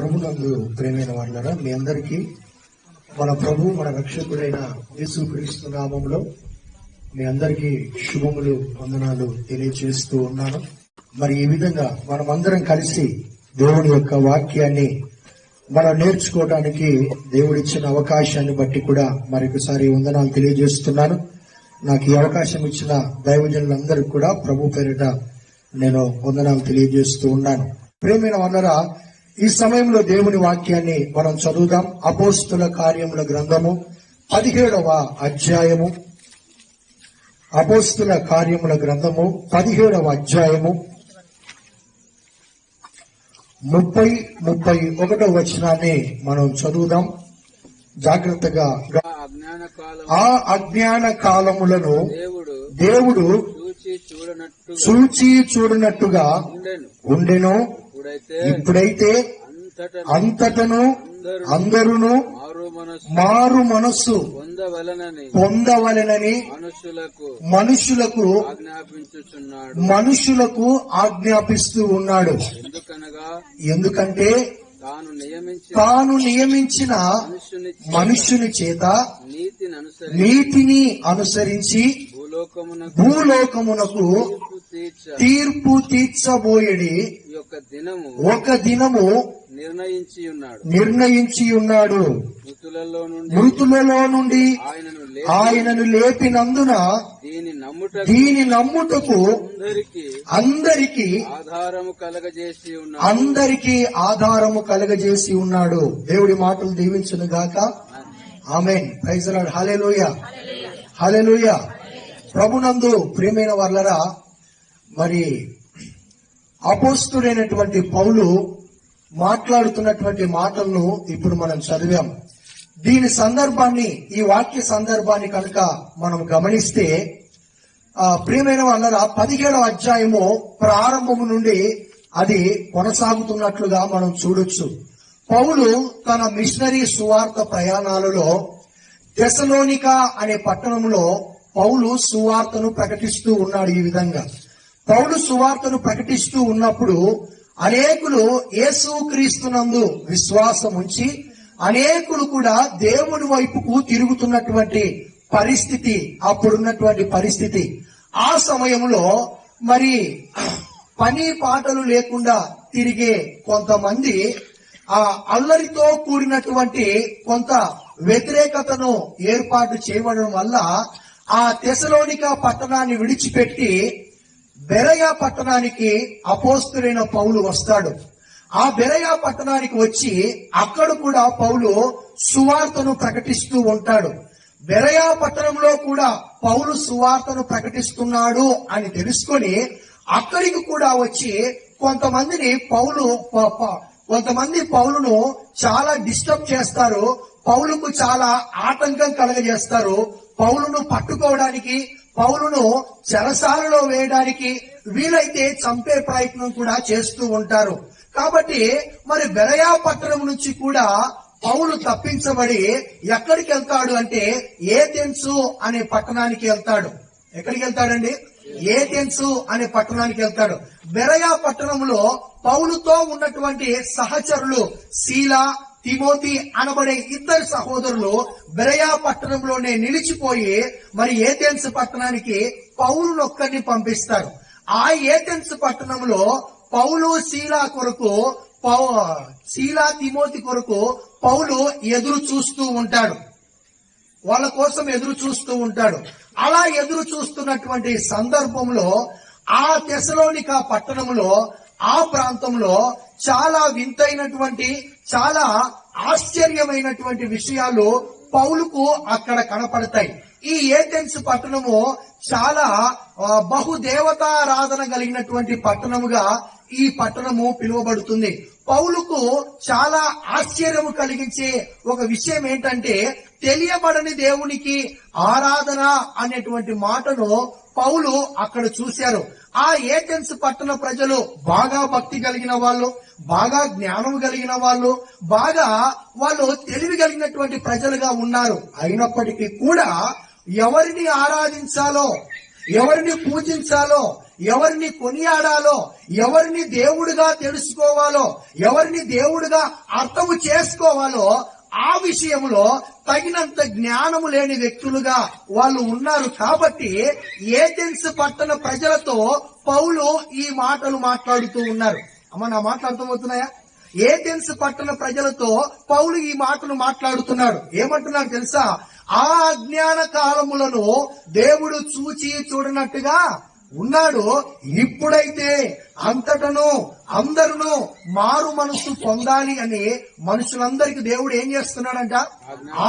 ప్రభునందు ప్రేమైన వాళ్ళరా, మీ అందరికీ మన ప్రభు మన రక్షకుడైన యేసుక్రీస్తు నామములో మీ అందరికీ శుభములు వందనాలు తెలియజేస్తూ ఉన్నాను. మరి ఈ విధంగా మనమందరం కలిసి దేవుని యొక్క వాక్యాన్ని మనం నేర్చుకోవడానికి దేవుడిచ్చిన అవకాశాన్ని బట్టి కూడా మరొకసారి వందనాలు తెలియజేస్తున్నాను. నాకు ఈ అవకాశం ఇచ్చిన దైవజనులందరికీ కూడా ప్రభు పేరిట నేను వందనాలు తెలియజేస్తూ ఉన్నాను. ప్రేమైన వాళ్ళరా, ఈ సమయంలో దేవుని వాక్యాన్ని మనం చదువుదాం. అపోస్తుల కార్యముల గ్రంథము 17వ అధ్యాయము. అపోస్తుల కార్యముల గ్రంథము 17వ అధ్యాయము 30-31 వచనాన్ని మనం చదువుదాం జాగ్రత్తగా. ఆ అజ్ఞాన కాలములను దేవుడు చూచి చూడనట్టుగా ఉండెను. ఇప్పుడైతే అంతటను అందరును మారు మనస్సు పొందవలెనని మనుషులకు ఆజ్ఞాపిస్తూ ఉన్నాడు. ఎందుకంటే తాను నియమించిన మనుష్యుని చేత నీతిని అనుసరించి భూలోకమునకు తీర్పు తీర్చబోయేది ఒక దినము నిర్ణయించి ఉన్నాడు. మృతులలో నుండి ఆయనను లేపినందున దీని నమ్ముటకు అందరికీ కలగజేసి ఉన్నాడు. దేవుడి మాటలు దీవించును గాక. Amen. Praise the Lord. Hallelujah, hallelujah. ప్రభునందు ప్రియమైన వాళ్ళరా, మరి అపోస్తుడైనటువంటి పౌలు మాట్లాడుతున్నటువంటి మాటలను ఇప్పుడు మనం చదివాం. దీని సందర్భాన్ని, ఈ వాక్య సందర్భాన్ని కనుక మనం గమనిస్తే, ప్రియమైన వాళ్ళరా, 17వ అధ్యాయము ప్రారంభము నుండి అది కొనసాగుతున్నట్లుగా మనం చూడొచ్చు. పౌలు తన మిషనరీ సువార్త ప్రయాణాలలో థెసలోనిక అనే పట్టణంలో పౌలు సువార్తను ప్రకటిస్తూ ఉన్నాడు. ఈ విధంగా పౌలు సువార్తను ప్రకటిస్తూ ఉన్నప్పుడు అనేకులు యేసుక్రీస్తునందు విశ్వాసం ఉంచి అనేకులు కూడా దేవుని వైపుకు తిరుగుతున్నటువంటి పరిస్థితి, అప్పుడున్నటువంటి పరిస్థితి. ఆ సమయంలో మరి పని పాటలు లేకుండా తిరిగే కొంతమంది ఆ అల్లరితో కూడినటువంటి కొంత వ్యతిరేకతను ఏర్పాటు చేయడం వల్ల ఆ థెసలోనిక పట్టణాన్ని విడిచిపెట్టి బెరయ పట్టణానికి అపోస్తులైన పౌలు వస్తాడు. ఆ బెరయ పట్టణానికి వచ్చి అక్కడ కూడా పౌలు సువార్తను ప్రకటిస్తూ ఉంటాడు. బెరయ పట్టణంలో కూడా పౌలు సువార్తను ప్రకటిస్తున్నాడు అని తెలుసుకొని అక్కడికి కూడా వచ్చి కొంతమంది పౌలును చాలా డిస్టర్బ్ చేస్తారు. పౌలుకు చాలా ఆటంకం కలగజేస్తారు. పౌలును పట్టుకోవడానికి, పౌలును చెరసాలలో వేయడానికి, వీలైతే చంపే ప్రయత్నం కూడా చేస్తూ ఉంటారు. కాబట్టి మరి బెరయా పట్టణం నుంచి కూడా పౌలు తప్పించబడి ఎక్కడికి వెళ్తాడు అంటే ఏథెన్సు అనే పట్టణానికి వెళ్తాడు. ఎక్కడికి వెళ్తాడండి? ఏథెన్సు అనే పట్టణానికి వెళ్తాడు. బెరయా పట్టణంలో పౌలుతో ఉన్నటువంటి సహచరులు సీలా, తిమోతి అనబడే ఇద్దరు సహోదరులు బెరయా పట్టణంలోనే నిలిచిపోయి మరి ఏథెన్స్ పట్టణానికి పౌలునొక్కడిని పంపిస్తారు. ఆ ఏథెన్స్ పట్టణంలో పౌలు సీలా తిమోతి కొరకు పౌలు ఎదురు చూస్తూ ఉంటాడు. వాళ్ళ కోసం ఎదురు చూస్తూ ఉంటాడు. అలా ఎదురు చూస్తున్నటువంటి సందర్భంలో ఆ థెసలోనిక పట్టణంలో, ఆ ప్రాంతంలో చాలా వింతైనటువంటి, చాలా ఆశ్చర్యమైనటువంటి విషయాలు పౌలుకు అక్కడ కనపడతాయి. ఈ ఏథెన్స్ పట్టణము చాలా బహుదేవతారాధన కలిగినటువంటి పట్టణముగా ఈ పట్టణము పిలువబడుతుంది. పౌలుకు చాలా ఆశ్చర్యము కలిగించే ఒక విషయం ఏంటంటే, తెలియబడని దేవునికి ఆరాధన అనేటువంటి మాటను పౌలు అక్కడ చూశారు. ఆ ఏథెన్స్ పట్టణ ప్రజలు బాగా భక్తి కలిగిన వాళ్ళు, బాగా జ్ఞానం కలిగిన వాళ్ళు, వాళ్ళు తెలివి కలిగినటువంటి ప్రజలుగా ఉన్నారు. అయినప్పటికీ కూడా ఎవరిని ఆరాధించాలో, ఎవరిని పూజించాలో, ఎవరిని కొనియాడాలో, ఎవరిని దేవుడిగా తెలుసుకోవాలో, ఎవరిని దేవుడిగా అర్థము చేసుకోవాలో ఆ విషయంలో తగినంత జ్ఞానము లేని వ్యక్తులుగా వాళ్ళు ఉన్నారు. కాబట్టి ఏథెన్స్ పట్టణ ప్రజలతో పౌలు ఈ మాటలు మాట్లాడుతూ ఉన్నారు. అమ్మ, నా మాటలు అర్థమవుతున్నాయా? ఏథెన్స్ పట్టణ ప్రజలతో పౌలు ఈ మాటలు మాట్లాడుతున్నాడు. ఏమంటున్నాడు తెలుసా? ఆ అజ్ఞాన కాలములను దేవుడు చూచి చూడనట్టుగా ఉన్నాడు. ఇప్పుడైతే అంతటను అందరును మారు మనస్సు పొందాలి అని మనుషులందరికీ దేవుడు ఏం చేస్తున్నాడంట?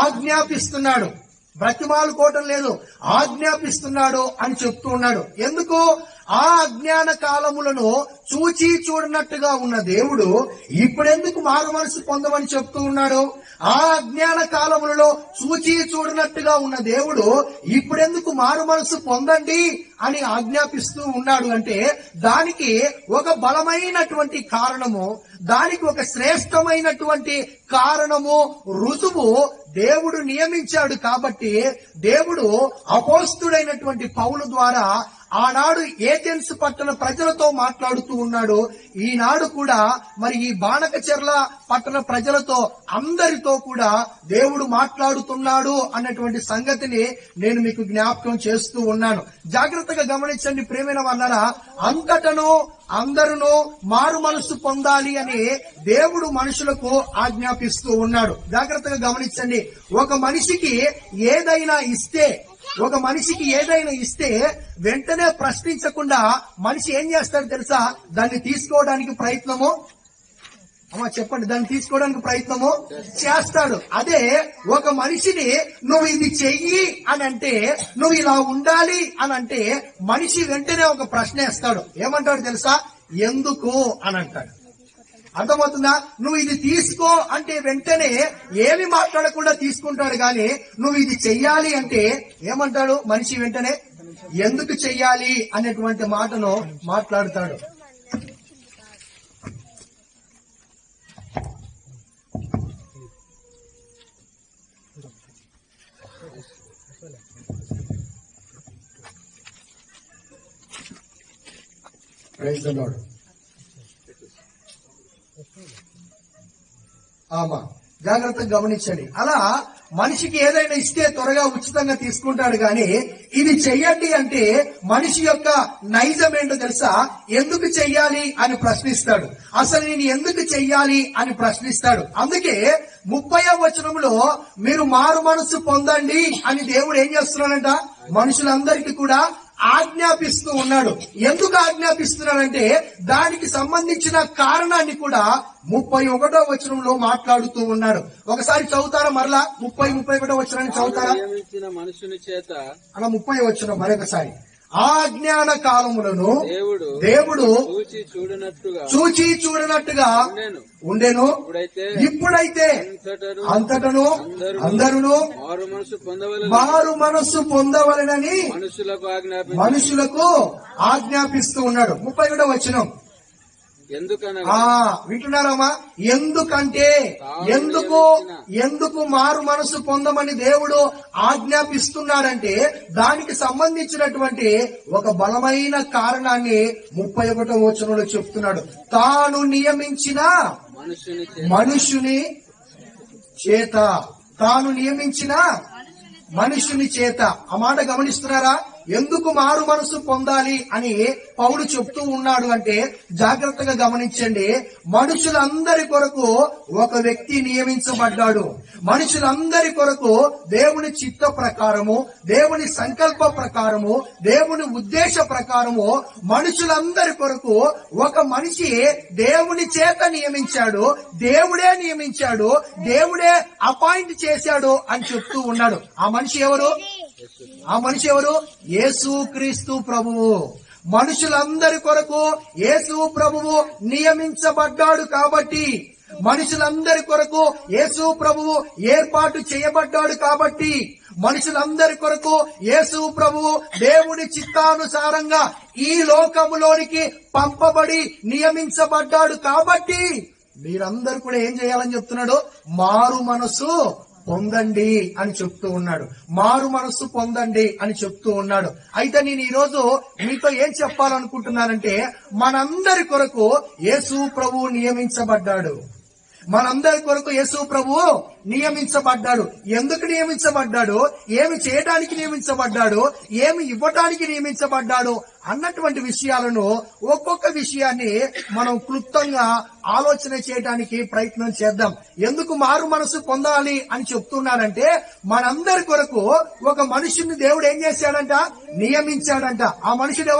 ఆజ్ఞాపిస్తున్నాడు. బ్రతిమాలుకోవటం లేదు, ఆజ్ఞాపిస్తున్నాడు అని చెప్తూ ఉన్నాడు. ఎందుకు? ఆ అజ్ఞాన కాలములను చూచి చూడనట్టుగా ఉన్న దేవుడు ఇప్పుడెందుకు మారు మనసు పొందమని చెప్తూ ఉన్నాడు? ఆ అజ్ఞాన కాలములలో చూచి చూడనట్టుగా ఉన్న దేవుడు ఇప్పుడెందుకు మారు మనసు పొందండి అని ఆజ్ఞాపిస్తూ ఉన్నాడు అంటే దానికి ఒక బలమైనటువంటి కారణము, దానికి ఒక శ్రేష్టమైనటువంటి కారణము, రుజువు దేవుడు నియమించాడు. కాబట్టి దేవుడు అపోస్తుడైనటువంటి పౌలు ద్వారా ఆనాడు ఏథెన్స్ పట్టణ ప్రజలతో మాట్లాడుతూ ఉన్నాడు. ఈనాడు కూడా మరి ఈ బాణకచెర్ల పట్టణ ప్రజలతో అందరితో కూడా దేవుడు మాట్లాడుతున్నాడు అన్నటువంటి సంగతిని నేను మీకు జ్ఞాపకం చేస్తూ ఉన్నాను. జాగ్రత్తగా గమనించండి ప్రియమైన వాళ్ళారా. అంతటను అందరూ మారు మనసు పొందాలి అని దేవుడు మనుషులకు ఆజ్ఞాపిస్తూ ఉన్నాడు. జాగ్రత్తగా గమనించండి. ఒక మనిషికి ఏదైనా ఇస్తే వెంటనే ప్రశ్నించకుండా మనిషి ఏం చేస్తాడు తెలుసా? దాన్ని తీసుకోవడానికి ప్రయత్నము, చెప్పండి, దాన్ని తీసుకోవడానికి ప్రయత్నము చేస్తాడు. అదే ఒక మనిషిని నువ్వు ఇది చెయ్యి అని అంటే, నువ్వు ఇలా ఉండాలి అని అంటే మనిషి వెంటనే ఒక ప్రశ్న వేస్తాడు. ఏమంటాడు తెలుసా? ఎందుకు అని అంటాడు. అర్థమవుతుందా? నువ్వు ఇది తీసుకో అంటే వెంటనే ఏమి మాట్లాడకుండా తీసుకుంటాడు. గాని నువ్వు ఇది చెయ్యాలి అంటే ఏమంటాడు మనిషి? వెంటనే ఎందుకు చెయ్యాలి అనేటువంటి మాటను మాట్లాడతాడు. Praise the Lord. జాగ్రత్తగా గమనించండి. అలా మనిషికి ఏదైనా ఇస్తే త్వరగా ఉచితంగా తీసుకుంటాడు. గాని ఇది చెయ్యండి అంటే మనిషి యొక్క నైజం ఏంటో తెలుసా? ఎందుకు చెయ్యాలి అని ప్రశ్నిస్తాడు. అసలు నేను ఎందుకు చెయ్యాలి అని ప్రశ్నిస్తాడు. అందుకే 30వ వచనంలో మీరు మారు మనసు పొందండి అని దేవుడు ఏం చేస్తున్నాడంట? మనుషులందరికీ కూడా ఆజ్ఞాపిస్తూ ఉన్నాడు. ఎందుకు ఆజ్ఞాపిస్తున్నాడంటే దానికి సంబంధించిన కారణాన్ని కూడా 31వ వచనంలో మాట్లాడుతూ ఉన్నాడు. ఒకసారి చదువుతారా? మరలా 31వ వచనాన్ని చదువుతారా? మనుషుని చేత అలా 30వ వచనం మరొకసారి. ఆ అజ్ఞాన కాలములను దేవుడు చూచి చూడనట్టుగా ఉండెను. ఇప్పుడైతే అంతటను అందరును మారు మనస్సు పొందవలెనని మనుషులకు ఆజ్ఞాపిస్తూ ఉన్నాడు. 31వ వచనం. వింటున్నారమ్మా? ఎందుకంటే ఎందుకు మారు మనసు పొందమని దేవుడు ఆజ్ఞాపిస్తున్నాడంటే దానికి సంబంధించినటువంటి ఒక బలమైన కారణాన్ని 31వ వచనంలో చెప్తున్నాడు. తాను నియమించిన మనుషుని చేత, తాను నియమించిన మనుషుని చేత. ఆ మాట గమనిస్తున్నారా? ఎందుకు మారు మనసు పొందాలి అని పౌలు చెప్తూ ఉన్నాడు అంటే జాగ్రత్తగా గమనించండి. మనుషులందరి కొరకు ఒక వ్యక్తి నియమించబడ్డాడు. మనుషులందరి కొరకు దేవుని చిత్త ప్రకారము, దేవుని సంకల్ప ప్రకారము, దేవుని ఉద్దేశ ప్రకారము మనుషులందరి కొరకు ఒక మనిషి దేవుని చేత నియమించాడు. దేవుడే నియమించాడు, దేవుడే అపాయింట్ చేశాడు అని చెప్తూ ఉన్నాడు. ఆ మనిషి ఎవరు? యేసుక్రీస్తు ప్రభువు. మనుషులందరి కొరకు యేసు ప్రభువు నియమించబడ్డాడు. కాబట్టి మనుషులందరి కొరకు యేసు ప్రభువు ఏర్పాటు చేయబడ్డాడు. కాబట్టి మనుషులందరి కొరకు యేసు ప్రభువు దేవుని చిత్తానుసారంగా ఈ లోకములోనికి పంపబడి నియమించబడ్డాడు. కాబట్టి మీరందరూ కూడా ఏం చేయాలని చెప్తున్నాడు? మారు మనసు పొందండి అని చెప్తూ ఉన్నాడు. మారు మనస్సు పొందండి అని చెప్తూ ఉన్నాడు. అయితే నేను ఈ రోజు మీతో ఏం చెప్పాలనుకుంటున్నానంటే, మనందరి కొరకు యేసు ప్రభువు నియమించబడ్డాడు. మనందరి కొరకు యేసు ప్రభువు నియమించబడ్డాడు. ఎందుకు నియమించబడ్డాడు, ఏమి చేయడానికి నియమించబడ్డాడు, ఏమి ఇవ్వటానికి నియమించబడ్డాడు అన్నటువంటి విషయాలను, ఒక్కొక్క విషయాన్ని మనం క్లుప్తంగా ఆలోచన చేయడానికి ప్రయత్నం చేద్దాం. ఎందుకు మారు మనసు పొందాలి అని చెప్తున్నాడంటే, మనందరి కొరకు ఒక మనుషుని దేవుడు ఏం చేశాడంట, నియమించాడంట. ఆ మనుషుడు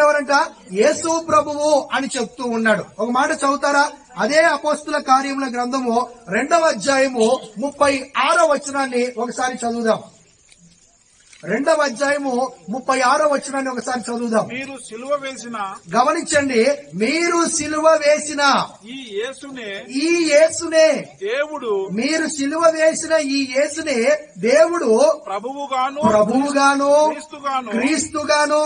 ఎవరంట, యేసు ప్రభువు అని చెప్తూ ఉన్నాడు. ఒక మాట చదువుతారా? అదే అపోస్తుల కార్యముల గ్రంథము 2వ అధ్యాయము 36వ వచనాన్ని ఒకసారి చదువుదాం. 2వ అధ్యాయము 36వ వచనాన్ని ఒకసారి చదువుదాం. మీరు సిలువ వేసిన, గమనించండి, మీరు సిలువ వేసిన ఈ యేసునే దేవుడు, మీరు సిలువ వేసిన ఈ యేసునే దేవుడు ప్రభువుగాను క్రీస్తుగాను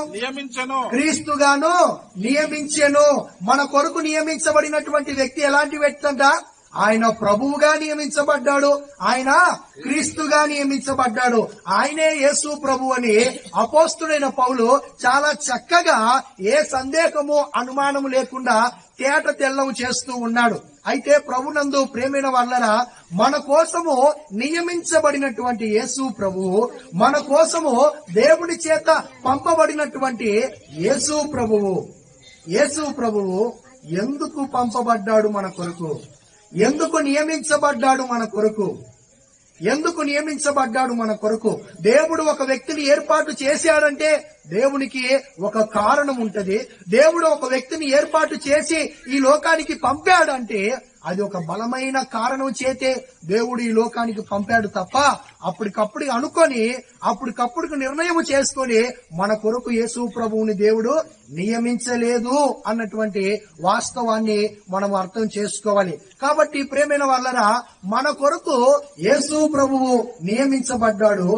నియమించెను. మన కొరకు నియమించబడినటువంటి వ్యక్తి ఎలాంటి వ్యక్తి అంట? ఆయన ప్రభువుగా నియమించబడ్డాడు, ఆయన క్రీస్తుగా నియమించబడ్డాడు. ఆయనే యేసు ప్రభు అని అపోస్తుడైన పౌలు చాలా చక్కగా, ఏ సందేహము అనుమానము లేకుండా తేట తెల్లము చేస్తూ ఉన్నాడు. అయితే ప్రభునందు ప్రేమైన వాళ్ళరా, మన కోసము నియమించబడినటువంటి యేసు ప్రభువు, మన కోసము దేవుని చేత పంపబడినటువంటి యేసు ప్రభువు ఎందుకు పంపబడ్డాడు మన కొరకు? ఎందుకు నియమించబడ్డాడు మన కొరకు? దేవుడు ఒక వ్యక్తిని ఏర్పాటు చేశాడంటే దేవునికి ఒక కారణం ఉంటది. దేవుడు ఒక వ్యక్తిని ఏర్పాటు చేసి ఈ లోకానికి పంపాడంటే అది ఒక బలమైన కారణం చేతే దేవుడు ఈ లోకానికి పంపాడు తప్ప అప్పటికప్పుడు నిర్ణయం చేసుకొని మన కొరకు యేసు ప్రభువుని దేవుడు నియమించలేదు అన్నటువంటి వాస్తవాన్ని మనం అర్థం చేసుకోవాలి. కాబట్టి ప్రేమైన వాళ్ళరా, మన కొరకు యేసు ప్రభువు నియమించబడ్డాడు.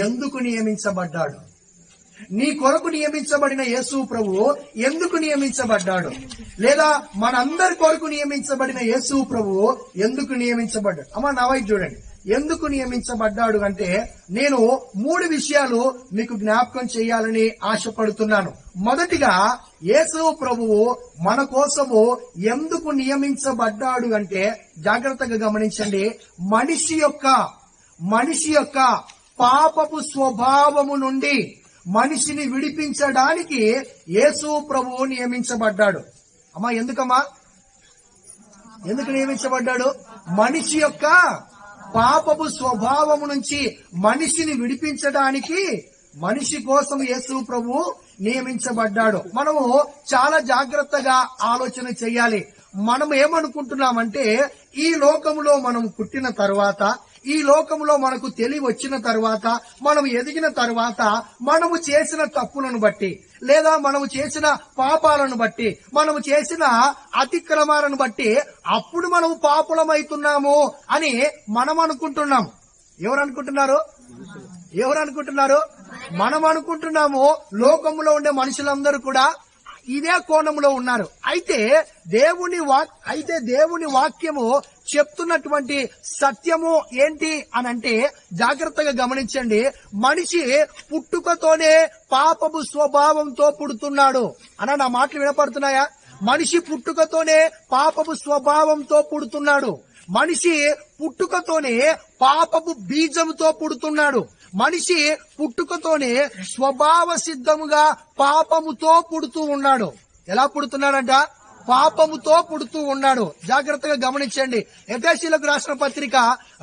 ఎందుకు నియమించబడ్డాడు? నీ కొరకు నియమించబడిన యేసు ప్రభువు ఎందుకు నియమించబడ్డాడు? లేదా మనందరి కొరకు నియమించబడిన యేసు ప్రభువు ఎందుకు నియమించబడ్డాడు? అమ్మా నా వైపు చూడండి. ఎందుకు నియమించబడ్డాడు అంటే, నేను 3 విషయాలు మీకు జ్ఞాపకం చేయాలని ఆశపడుతున్నాను. మొదటిగా, యేసు ప్రభువు మన కోసము ఎందుకు నియమించబడ్డాడు అంటే, జాగ్రత్తగా గమనించండి, మనిషి యొక్క పాపపు స్వభావము నుండి మనిషిని విడిపించడానికి యేసు ప్రభువు నియమించబడ్డాడు. అమ్మా ఎందుకు నియమించబడ్డాడు? మనిషి యొక్క పాపపు స్వభావము నుంచి మనిషిని విడిపించడానికి మనిషి కోసం యేసు ప్రభువు నియమించబడ్డాడు. మనము చాలా జాగ్రత్తగా ఆలోచన చేయాలి. మనం ఏమనుకుంటున్నామంటే, ఈ లోకములో మనం పుట్టిన తర్వాత, ఈ లోకంలో మనకు తెలివి వచ్చిన తర్వాత, మనం ఎదిగిన తర్వాత, మనము చేసిన తప్పులను బట్టి, లేదా మనము చేసిన పాపాలను బట్టి, మనము చేసిన అతిక్రమాలను బట్టి అప్పుడు మనము పాపులమైతున్నాము అని మనం అనుకుంటున్నాం. ఎవరు అనుకుంటున్నారు? మనం అనుకుంటున్నాము. లోకంలో ఉండే మనుషులందరూ కూడా ఇదే కోణంలో ఉన్నారు. అయితే దేవుని వాక్యము చెప్తున్నటువంటి సత్యము ఏంటి అనంటే, జాగ్రత్తగా గమనించండి. మనిషి పుట్టుకతోనే పాపపు స్వభావంతో పుడుతున్నాడు అన్న నా మాటలు వినపడుతున్నాయా? మనిషి పుట్టుకతోనే పాపపు స్వభావంతో పుడుతున్నాడు. మనిషి పుట్టుకతోనే పాపపు బీజముతో పుడుతున్నాడు. మనిషి పుట్టుకతోనే స్వభావ సిద్ధముగా పాపముతో పుడుతూ ఉన్నాడు. ఎలా పుడుతున్నాడంట? పాపముతో పుడుతూ ఉన్నాడు. జాగ్రత్తగా గమనించండి. ఎఫెసీయులకు రాసిన పత్రిక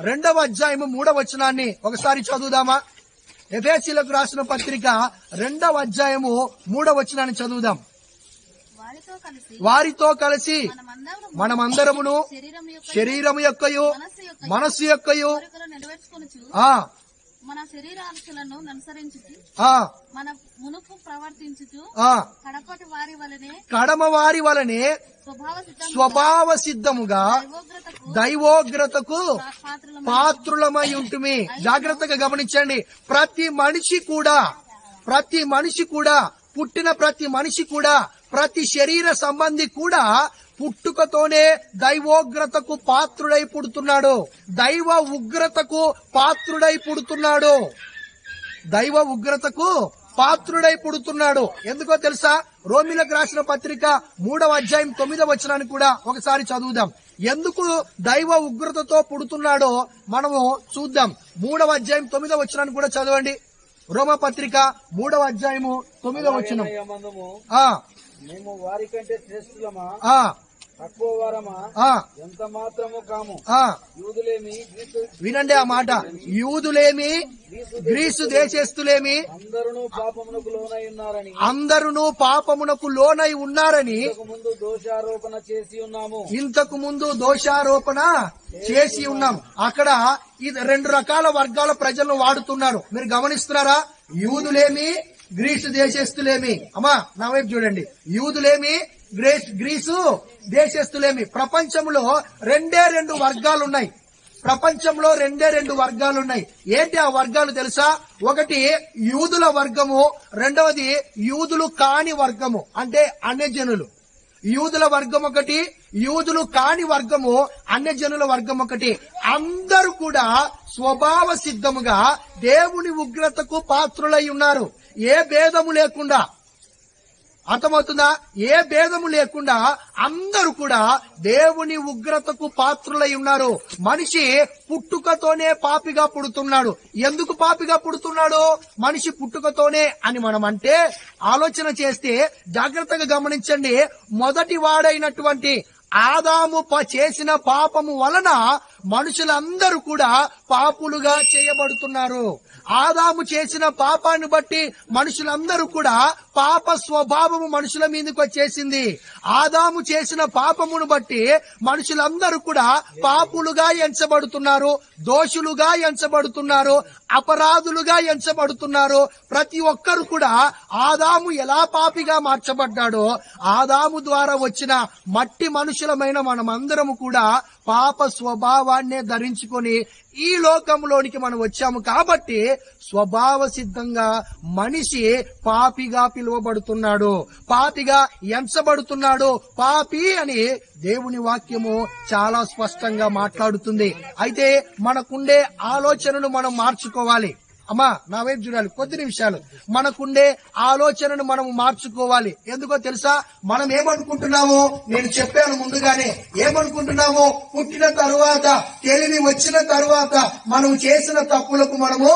2వ అధ్యాయము 3వ వచనాన్ని ఒకసారి చదువుదామా? ఎఫెసీయులకు రాసిన పత్రిక 2వ అధ్యాయము 3వ వచనాన్ని చదువుదాం. వారితో కలిసి మనమందరమును శరీరము యొక్కయు మనస్సు యొక్కయు మన శరీరాంశాలను అనుసరించుచు మన మునుపు ప్రవర్తించుచు కడమ వారి వలనే స్వభావ సిద్ధముగా దైవోగ్రతకు పాత్రులమై ఉంటుమి. జాగ్రత్తగా గమనించండి. ప్రతి మనిషి కూడా పుట్టిన ప్రతి మనిషి కూడా, ప్రతి శరీర సంబంధి కూడా పుట్టుకతోనే దైవోగ్రతకు పాత్రుడై పుడుతున్నాడు. దైవ ఉగ్రతకు పాత్రుడై పుడుతున్నాడు. దైవ ఉగ్రతకు పాత్రుడై పుడుతున్నాడు. ఎందుకో తెలుసా? రోమిలకు రాసిన పత్రిక 3వ అధ్యాయం 9వ వచనాన్ని కూడా ఒకసారి చదువుదాం. ఎందుకు దైవ ఉగ్రతతో పుడుతున్నాడో మనము చూద్దాం. 3వ అధ్యాయం 9వ వచనాన్ని కూడా చదవండి. రోమా పత్రిక 3వ అధ్యాయము 9వ వచనం. మేము వారి కంటే శ్రేష్ఠులమా, తక్కువ వారమా, ఎంత మాత్రము కాము. యూదులేమి, వినండి ఆ మాట. యూదులేమి, గ్రీసు దేశస్థులేమి అందరూ పాపమునకు లోనై ఉన్నారని, అందరూ పాపమునకు లోనై ఉన్నారని ముందు దోషారోపణ చేసి ఉన్నాము. ఇంతకు ముందు దోషారోపణ చేసి ఉన్నాం. అక్కడ ఇది 2 రకాల వర్గాల ప్రజలను వాడుతున్నారు. మీరు గమనిస్తున్నారా? యూదులేమి, గ్రీసు దేశస్థులేమి. అమ్మా నా వైపు చూడండి. యూదులేమి, గ్రీసు దేశస్థులేమి. ప్రపంచంలో 2 వర్గాలున్నాయి. ప్రపంచంలో 2 వర్గాలున్నాయి. ఏంటి ఆ వర్గాలు తెలుసా? ఒకటి యూదుల వర్గము, రెండవది యూదులు కాని వర్గము, అంటే అన్యజనులు. యూదుల వర్గం ఒకటి, యూదులు కాని వర్గము, అన్యజనుల వర్గం ఒకటి. అందరూ కూడా స్వభావ సిద్ధముగా దేవుని ఉగ్రతకు పాత్రులై ఉన్నారు. ఏ భేదము లేకుండా. అర్థమవుతుందా? ఏ భేదము లేకుండా అందరూ కూడా దేవుని ఉగ్రతకు పాత్రులై ఉన్నారు. మనిషి పుట్టుకతోనే పాపిగా పుడుతున్నాడు. ఎందుకు పాపిగా పుడుతున్నాడు? మనిషి పుట్టుకతోనే అని మనం అంటే ఆలోచన చేస్తే జాగ్రత్తగా గమనించండి. మొదటి వాడైనటువంటి ఆదాము చేసిన పాపము వలన మనుషులందరూ కూడా పాపులుగా చేయబడుతున్నారు. ఆదాము చేసిన పాపాన్ని బట్టి మనుషులందరూ కూడా పాప స్వభావము మనుషుల మీదకి వచ్చేసింది. ఆదాము చేసిన పాపమును బట్టి మనుషులందరూ కూడా పాపులుగా ఎంచబడుతున్నారు, దోషులుగా ఎంచబడుతున్నారు, అపరాధులుగా ఎంచబడుతున్నారు. ప్రతి ఒక్కరు కూడా ఆదాము ఎలా పాపిగా మార్చబడ్డాడో, ఆదాము ద్వారా వచ్చిన మట్టి మనుషులమైన మనమందరము కూడా పాప స్వభావాన్నే ధరించుకొని ఈ లోకంలోనికి మనం వచ్చాము. కాబట్టి స్వభావ సిద్ధంగా మనిషి పాపిగా పిలువబడుతున్నాడు, పాపిగా ఎంచబడుతున్నాడు. పాపి అని దేవుని వాక్యము చాలా స్పష్టంగా మాట్లాడుతుంది. అయితే మనకుండే ఆలోచనను మనం మార్చుకోవాలి. అమ్మా నా వైపు చూడాలి. కొద్ది నిమిషాలు. మనకుండే ఆలోచనను మనం మార్చుకోవాలి. ఎందుకో తెలుసా? మనం ఏమనుకుంటున్నామో నేను చెప్పాను ముందుగానే. ఏమనుకుంటున్నామో పుట్టిన తరువాత, తెలివి వచ్చిన తరువాత మనం చేసిన తప్పులకు మనము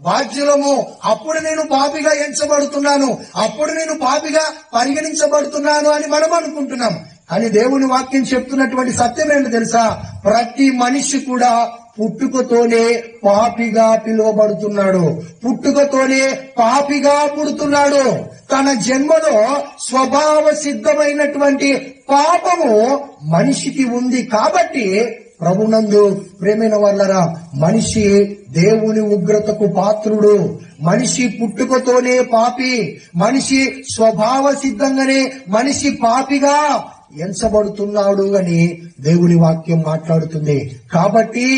బాధ్యులము. అప్పుడు నేను పాపిగా ఎంచబడుతున్నాను, అప్పుడు నేను పాపిగా పరిగణించబడుతున్నాను అని మనం అనుకుంటున్నాం. కానీ దేవుని వాక్యం చెప్తున్నటువంటి సత్యం ఏంటో తెలుసా? ప్రతి మనిషి కూడా పుట్టుకతోనే పాపిగా పిలువబడుతున్నాడు, పుట్టుకతోనే పాపిగా పుడుతున్నాడు. తన జన్మలో స్వభావ సిద్ధమైనటువంటి పాపము మనిషికి ఉంది. కాబట్టి ప్రభునందు ప్రేమైన వాళ్ళరా, మనిషి దేవుని ఉగ్రతకు పాత్రుడు. మనిషి పుట్టుకతోనే పాపి. మనిషి స్వభావ సిద్ధంగానే మనిషి పాపిగా ఎంచబడుతున్నాడు అని దేవుని వాక్యం మాట్లాడుతుంది. కాబట్టి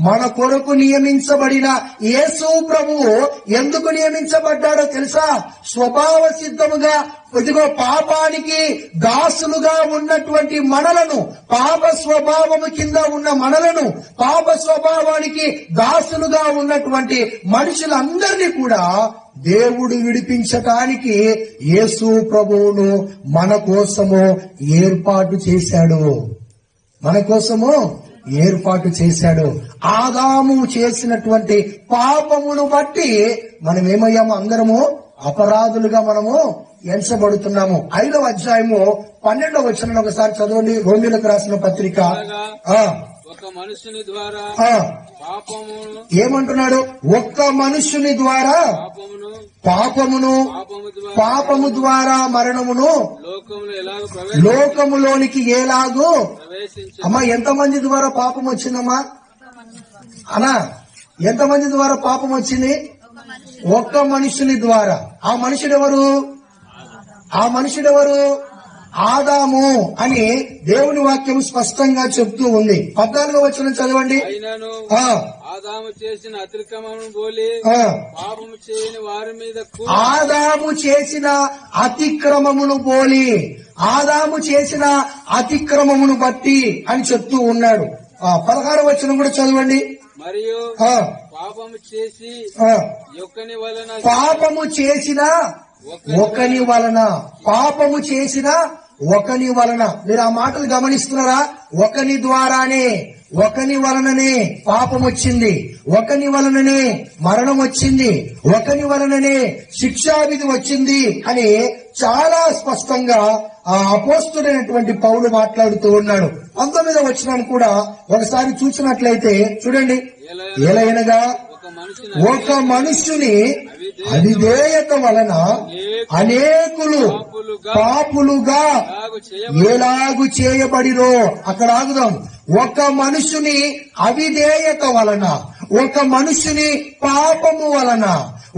మన కొరకు నియమించబడిన యేసు ప్రభువు ఎందుకు నియమించబడ్డాడో తెలుసా? స్వభావ సిద్ధముగా ఇదిగో పాపానికి దాసులుగా ఉన్నటువంటి మనలను, పాప స్వభావము కింద ఉన్న మనలను, పాప స్వభావానికి దాసులుగా ఉన్నటువంటి మనుషులందరినీ కూడా దేవుడు విడిపించటానికి యేసు ప్రభువును మన కోసము ఏర్పాటు చేశాడు. మన కోసము ఏర్పాటు చేశాడు. ఆదాము చేసినటువంటి పాపమును బట్టి మనం ఏమయ్యాము? అందరము అపరాధులుగా మనము ఎంచబడుతున్నాము. 5వ అధ్యాయము 12వ వచనం ఒకసారి చదవండి. రోమిలకు రాసిన పత్రిక. ఒక మనుషుని ద్వారా ఏమంటున్నాడు? ఒక్క మనుషుని ద్వారా పాపమును, పాపము ద్వారా మరణమును లోకములోనికి ఎలాగో. అమ్మా ఎంతమంది ద్వారా పాపం వచ్చిందమ్మా? అనా ఎంతమంది ద్వారా పాపం వచ్చింది? ఒక్క మనుషుని ద్వారా. ఆ మనుషుడెవరు? ఆ మనుషుడెవరు? ఆదాము అని దేవుని వాక్యం స్పష్టంగా చెప్తూ ఉంది. 14వ వచనం చదవండి. అయినను ఆదాము చేసిన అతిక్రమమును పోలి పాపము చేయని వారి మీద ఆదాము చేసిన అతిక్రమమును పోలి, ఆదాము చేసిన అతిక్రమమును బట్టి అని చెప్తూ ఉన్నాడు. 16వ వచనం కూడా చదవండి. మరియు పాపము చేసి యొక్కని వలన పాపము చేసిన ఒకని వలన, పాపము చేసిన ఒకని వలన. మీరు ఆ మాటలు గమనిస్తున్నారా? ఒకని ద్వారానే, ఒకని వలననే పాపం వచ్చింది, ఒకని వలననే మరణం వచ్చింది, ఒకని వలననే శిక్షావిధి వచ్చింది అని చాలా స్పష్టంగా ఆ అపోస్తుడైనటువంటి పౌలు మాట్లాడుతూ ఉన్నాడు. 19వ వచనాన్ని కూడా ఒకసారి చూసినట్లయితే చూడండి. ఎలయనగా ఒక మనుష్యుని అవిధేయత వలన అనేకులు పాపులుగా ఎలాగు చేయబడిరో. అక్కడ ఆగుదాం. ఒక మనుషుని అవిధేయత వలన, ఒక మనుషుని పాపము వలన,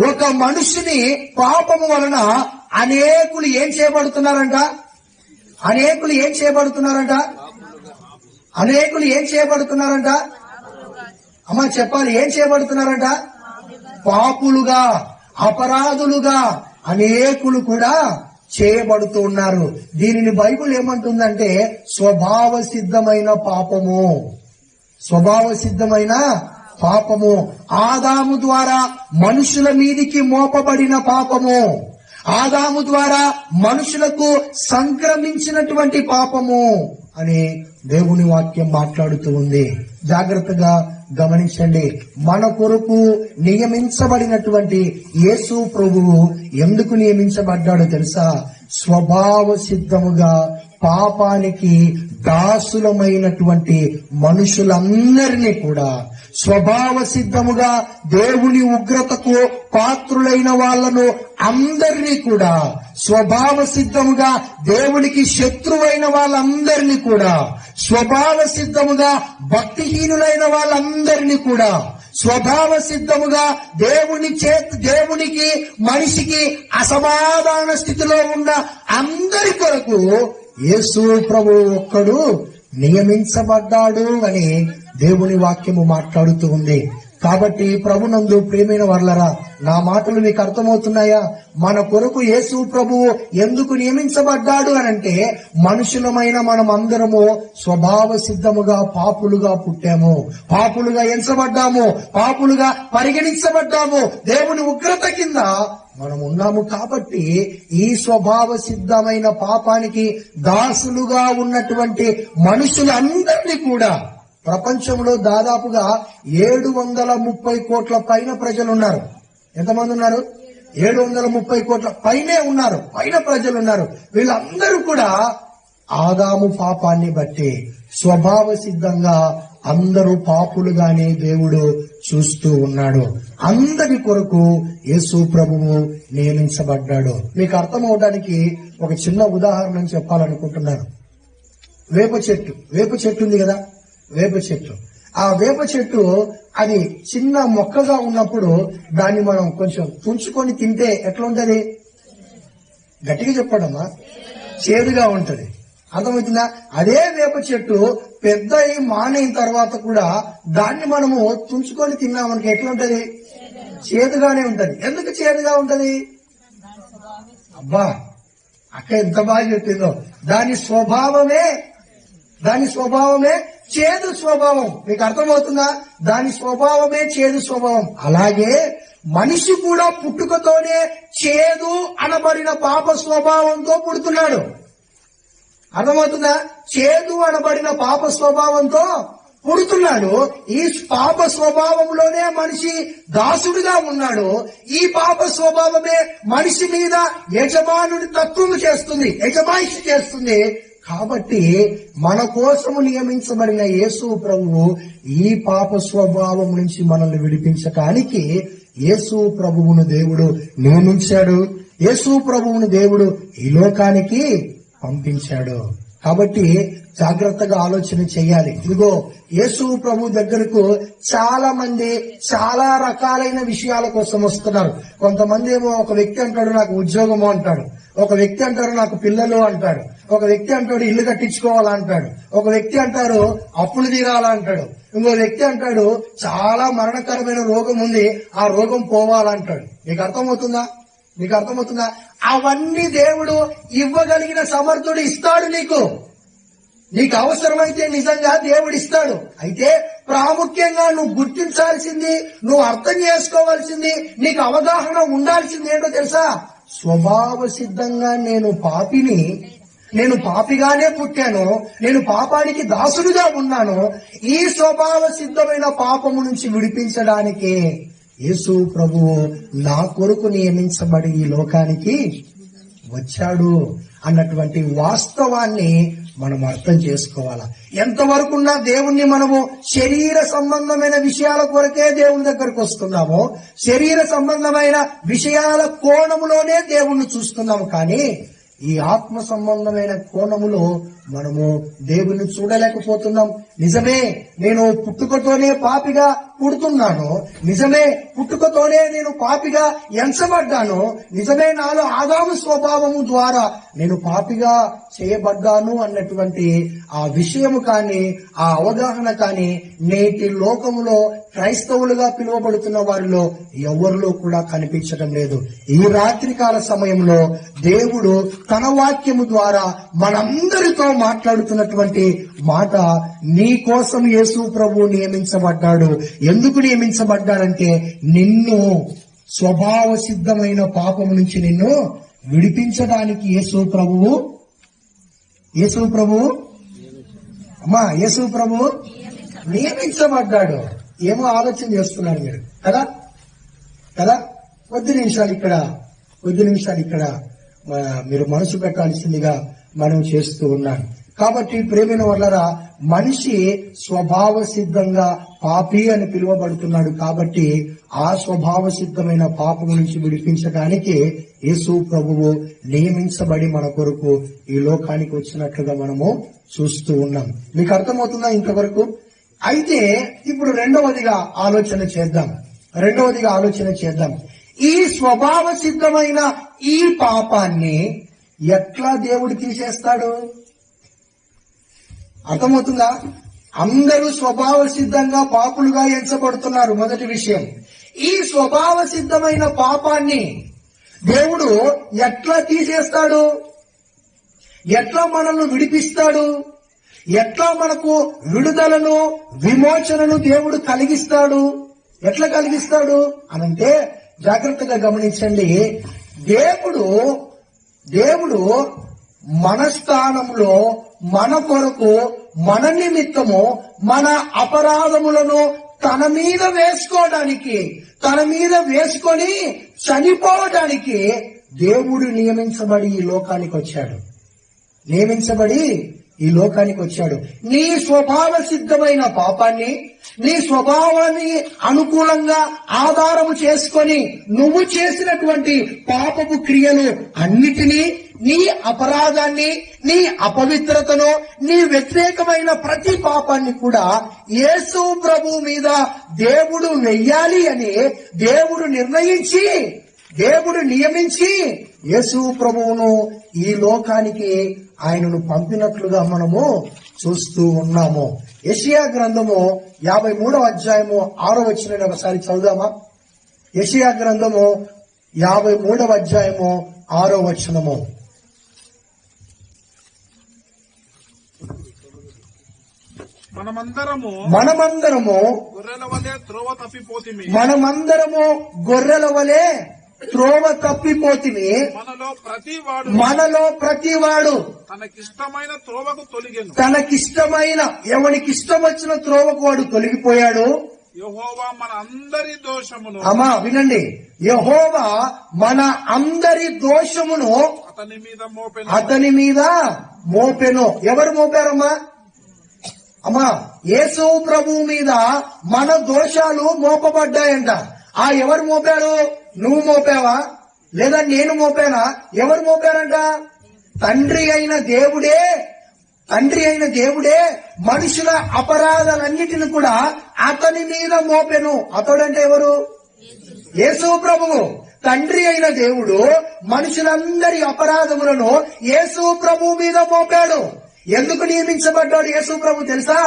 ఒక మనుషుని పాపము వలన అనేకులు ఏం చేయబడుతున్నారంట? అనేకులు ఏం చేయబడుతున్నారంట? అనేకులు ఏం చేయబడుతున్నారంట? అమ్మా చెప్పాలి, ఏం చేయబడుతున్నారంట? పాపులుగా, అపరాధులుగా అనేకులు కూడా చేయబడుతూ ఉన్నారు. దీనిని బైబిల్ ఏమంటుందంటే స్వభావ సిద్ధమైన పాపము, స్వభావ సిద్ధమైన పాపము. ఆదాము ద్వారా మనుషుల మీదికి మోపబడిన పాపము, ఆదాము ద్వారా మనుషులకు సంక్రమించినటువంటి పాపము అని దేవుని వాక్యం మాట్లాడుతూ ఉంది. జాగ్రత్తగా గమనించండి. మన కొరకు నియమించబడినటువంటి యేసు ప్రభువు ఎందుకు నియమించబడ్డాడో తెలుసా? స్వభావ సిద్ధముగా పాపానికి దాసులమైనటువంటి మనుషులందరినీ కూడా, స్వభావ సిద్ధముగా దేవుని ఉగ్రతకు పాత్రులైన వాళ్లను అందరినీ కూడా, స్వభావ సిద్ధముగా దేవునికి శత్రువైన వాళ్ళందరినీ కూడా, స్వభావ సిద్ధముగా భక్తిహీనులైన వాళ్ళందరినీ కూడా, స్వభావ సిద్ధముగా దేవునికి మనిషికి అసమాధాన స్థితిలో ఉన్న అందరి కొరకు యేసు ప్రభు ఒక్కడు నియమించబడ్డాడు అని దేవుని వాక్యము మాట్లాడుతూ ఉంది. కాబట్టి ప్రభునందు ప్రియమైన వర్లరా, నా మాటలు మీకు అర్థమవుతున్నాయా? మన కొరకు యేసు ప్రభువు ఎందుకు నియమించబడ్డాడు అనంటే, మనుషులమైన మనం అందరము స్వభావ సిద్ధముగా పాపులుగా పుట్టాము, పాపులుగా ఎంచబడ్డాము, పాపులుగా పరిగణించబడ్డాము, దేవుని ఉగ్రత కింద మనం ఉన్నాము. కాబట్టి ఈ స్వభావ సిద్ధమైన పాపానికి దాసులుగా ఉన్నటువంటి మనుషులందరినీ కూడా ప్రపంచంలో దాదాపుగా 730 కోట్ల పైన ప్రజలున్నారు. ఎంతమంది ఉన్నారు? 730 కోట్ల పైనే ఉన్నారు, పైన ప్రజలున్నారు. వీళ్ళందరూ కూడా ఆదాము పాపాన్ని బట్టి స్వభావ సిద్ధంగా అందరూ పాపులుగానే దేవుడు చూస్తూ ఉన్నాడు. అందరి కొరకు యేసు ప్రభువు నియమించబడ్డాడు. మీకు అర్థం అవడానికి ఒక చిన్న ఉదాహరణ చెప్పాలనుకుంటున్నాను. వేప చెట్టు ఉంది కదా, వేప చెట్టు. ఆ వేప చెట్టు అది చిన్న మొక్కగా ఉన్నప్పుడు దాన్ని మనం కొంచెం తుంచుకొని తింటే ఎట్లా ఉంటది? గట్టిగా చెప్పడమా, చేదుగా ఉంటది. అర్థమవుతుందా? అదే వేప చెట్టు పెద్ద మానైన తర్వాత కూడా దాన్ని మనము తుంచుకొని తిన్నామనుకో ఎట్లా ఉంటది? చేదుగానే ఉంటది. ఎందుకు చేదుగా ఉంటది? అబ్బా అక్క ఎంత బాగా చెప్పిందో. దాని స్వభావమే చేదు స్వభావం. మీకు అర్థమవుతుందా? దాని స్వభావమే చేదు స్వభావం. అలాగే మనిషి కూడా పుట్టుకతోనే చేదు అనబడిన పాప స్వభావంతో పుడుతున్నాడు. అర్థమవుతుందా? చేదు అనబడిన పాప స్వభావంతో పుడుతున్నాడు. ఈ పాప స్వభావంలోనే మనిషి దాసుడిగా ఉన్నాడు. ఈ పాప స్వభావమే మనిషి మీద యజమానుడి తత్వము చేస్తుంది, యజమాయిషి చేస్తుంది. కాబట్టి మన కోసము నియమించబడిన యేసు ప్రభువు ఈ పాప స్వభావం నుంచి మనల్ని విడిపించటానికి యేసు ప్రభువును దేవుడు నియమించాడు. యేసు ప్రభువును దేవుడు ఈ లోకానికి పంపించాడు. కాబట్టి జాగ్రత్తగా ఆలోచన చేయాలి. ఇదిగో యేసు ప్రభు దగ్గరకు చాలా మంది చాలా రకాలైన విషయాల కోసం వస్తున్నారు. కొంతమంది ఏమో ఒక వ్యక్తి అంటాడు నాకు ఉద్యోగము అంటాడు, ఒక వ్యక్తి అంటారు నాకు పిల్లలు అంటాడు, ఒక వ్యక్తి అంటాడు ఇల్లు కట్టించుకోవాలంటాడు, ఒక వ్యక్తి అంటారు అప్పులు తీరాలంటాడు, ఇంకో వ్యక్తి అంటాడు చాలా మరణకరమైన రోగం ఉంది, ఆ రోగం పోవాలంటాడు. మీకు అర్థమవుతుందా? మీకు అర్థమవుతుందా? అవన్నీ దేవుడు ఇవ్వగలిగిన సమర్థుడు ఇస్తాడు. నీకు అవసరమైతే నిజంగా దేవుడు ఇస్తాడు. అయితే ప్రాముఖ్యంగా నువ్వు గుర్తించాల్సింది, నువ్వు అర్థం చేసుకోవాల్సింది, నీకు అవగాహన ఉండాల్సింది ఏంటో తెలుసా? స్వభావ సిద్ధంగా నేను పాపిగానే పుట్టాను, నేను పాపానికి దాసుడుగా ఉన్నాను. ఈ స్వభావ సిద్ధమైన పాపము నుంచి విడిపించడానికి యేసు ప్రభువు నా కొరకు నియమించబడి ఈ లోకానికి వచ్చాడు అన్నటువంటి వాస్తవాన్ని మనం అర్థం చేసుకోవాలా. ఎంతవరకున్నా దేవుణ్ణి మనము శరీర సంబంధమైన విషయాల కొరకే దేవుని దగ్గరకు వస్తున్నాము, శరీర సంబంధమైన విషయాల కోణములోనే దేవుణ్ణి చూస్తున్నాము. కానీ ఈ ఆత్మ సంబంధమైన కోణములో మనము దేవుణ్ణి చూడలేకపోతున్నాం. నిజమే, నేను పుట్టుకతోనే పాపిగా పుడుతున్నాను, నిజమే పుట్టుకతోనే నేను పాపిగా ఎంచబడ్డాను, నిజమే నాలో ఆదాము స్వభావము ద్వారా నేను పాపిగా చేయబడ్డాను అన్నటువంటి ఆ విషయము కానీ, ఆ అవగాహన కానీ నేటి లోకములో క్రైస్తవులుగా పిలువబడుతున్న వారిలో ఎవరిలో కూడా కనిపించడం లేదు. ఈ రాత్రికాల సమయంలో దేవుడు తన వాక్యము ద్వారా మనందరితో మాట్లాడుతున్నటువంటి మాట, నీ కోసం యేసు ప్రభువు నియమించబడ్డాడు. ఎందుకు నియమించబడ్డాడంటే నిన్ను స్వభావ సిద్ధమైన పాపము నుంచి నిన్ను విడిపించడానికి యేసు ప్రభువు నియమించబడ్డాడు. ఏమో ఆలోచన చేస్తున్నారు మీరు కదా? కొద్ది నిమిషాలు ఇక్కడ మీరు మనసు పెట్టాల్సిందిగా మనం చేస్తూ ఉన్నాను. కాబట్టి ప్రేమైన వాళ్ళరా, మనిషి స్వభావ సిద్ధంగా పాపి అని పిలువబడుతున్నాడు. కాబట్టి ఆ స్వభావ సిద్ధమైన పాపం నుంచి విడిపించడానికి యేసు ప్రభువు నియమించబడి మన కొరకు ఈ లోకానికి వచ్చినట్లుగా మనము చూస్తూ ఉన్నాం. మీకు అర్థమవుతుందా ఇంతవరకు? అయితే ఇప్పుడు రెండవదిగా ఆలోచన చేద్దాం. ఈ స్వభావ సిద్ధమైన ఈ పాపాన్ని ఎట్లా దేవుడు తీసేస్తాడు? అర్థమవుతుందా? అందరూ స్వభావ సిద్ధంగా పాపులుగా ఎంచబడుతున్నారు. మొదటి విషయం, ఈ స్వభావ సిద్ధమైన పాపాన్ని దేవుడు ఎట్లా తీసేస్తాడు? ఎట్లా మనల్ని విడిపిస్తాడు? ఎట్లా మనకు విడుదలను, విమోచనను దేవుడు కలిగిస్తాడు? ఎట్లా కలిగిస్తాడు అనంటే జాగ్రత్తగా గమనించండి. దేవుడు మన స్థానంలో, మన కొరకు, మన నిమిత్తము, మన అపరాధములను తన మీద వేసుకొని చనిపోవడానికి దేవుడు నియమించబడి ఈ లోకానికి వచ్చాడు. నీ స్వభావ సిద్ధమైన పాపాన్ని, నీ స్వభావాన్ని అనుకూలంగా ఆధారము చేసుకొని నువ్వు చేసినటువంటి పాపపు క్రియలు అన్నిటినీ, నీ అపరాధాన్ని, నీ అపవిత్రతను, నీ వ్యతిరేకమైన ప్రతి పాపాన్ని కూడా యేసు ప్రభు మీద దేవుడు వెయ్యాలి అని దేవుడు నియమించి యేసు ప్రభువును ఈ లోకానికి ఆయనను పంపినట్లుగా మనము చూస్తూ ఉన్నాము. యెషయా గ్రంథము 53వ అధ్యాయము 6వ వచనాన్ని ఒకసారి చదువుదామా? యెషయా గ్రంథము 53వ అధ్యాయము 6వ వచనము. మనమందరము గొర్రెల వలె త్రోవ తప్పిపోతిమి. మనలో ప్రతివాడు తనకిష్టమైన త్రోవకు తొలగెను. ఎవనికి ఇష్టం వచ్చిన త్రోవకు వాడు తొలగిపోయాడు. యెహోవా మన అందరి దోషమును, వినండి, యెహోవా మన అందరి దోషమును అతని మీద మోపెను. ఎవరు మోపారమ్మా? యేసు ప్రభువు మీద మన దోషాలు మోపబడ్డాయంట. ఎవరు మోపారు? నువ్వు మోపావా? లేదా నేను మోపానా? ఎవరు మోపారంట? తండ్రి అయిన దేవుడే మనుషుల అపరాధాలన్నిటిని కూడా అతని మీద మోపెను. అతడంటే ఎవరు? యేసు ప్రభువు. తండ్రి అయిన దేవుడు మనుషులందరి అపరాధములను యేసు ప్రభు మీద మోపాడు. ఎందుకు నియమించబడ్డాడు యేసు ప్రభు తెలుసా?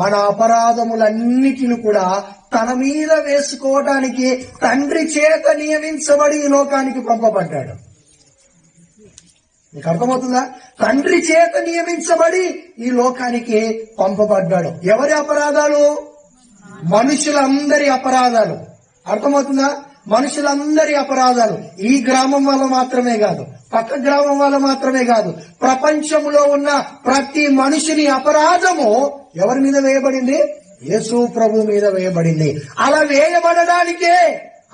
మన అపరాధములన్నిటిని కూడా తన మీద వేసుకోవడానికి తండ్రి చేత నియమించబడి ఈ లోకానికి పంపబడ్డాడు. మీకు అర్థమవుతుందా? తండ్రి చేత నియమించబడి ఈ లోకానికి పంపబడ్డాడు. ఎవరి అపరాధాలు? మనుషులందరి అపరాధాలు. అర్థమవుతుందా? మనుషులందరి అపరాధాలు. ఈ గ్రామం వల్ల మాత్రమే కాదు, పక్క గ్రామం వల్ల మాత్రమే కాదు, ప్రపంచంలో ఉన్న ప్రతి మనిషిని అపరాధము ఎవరి మీద వేయబడింది? యేసు ప్రభు మీద వేయబడింది. అలా వేయబడడానికే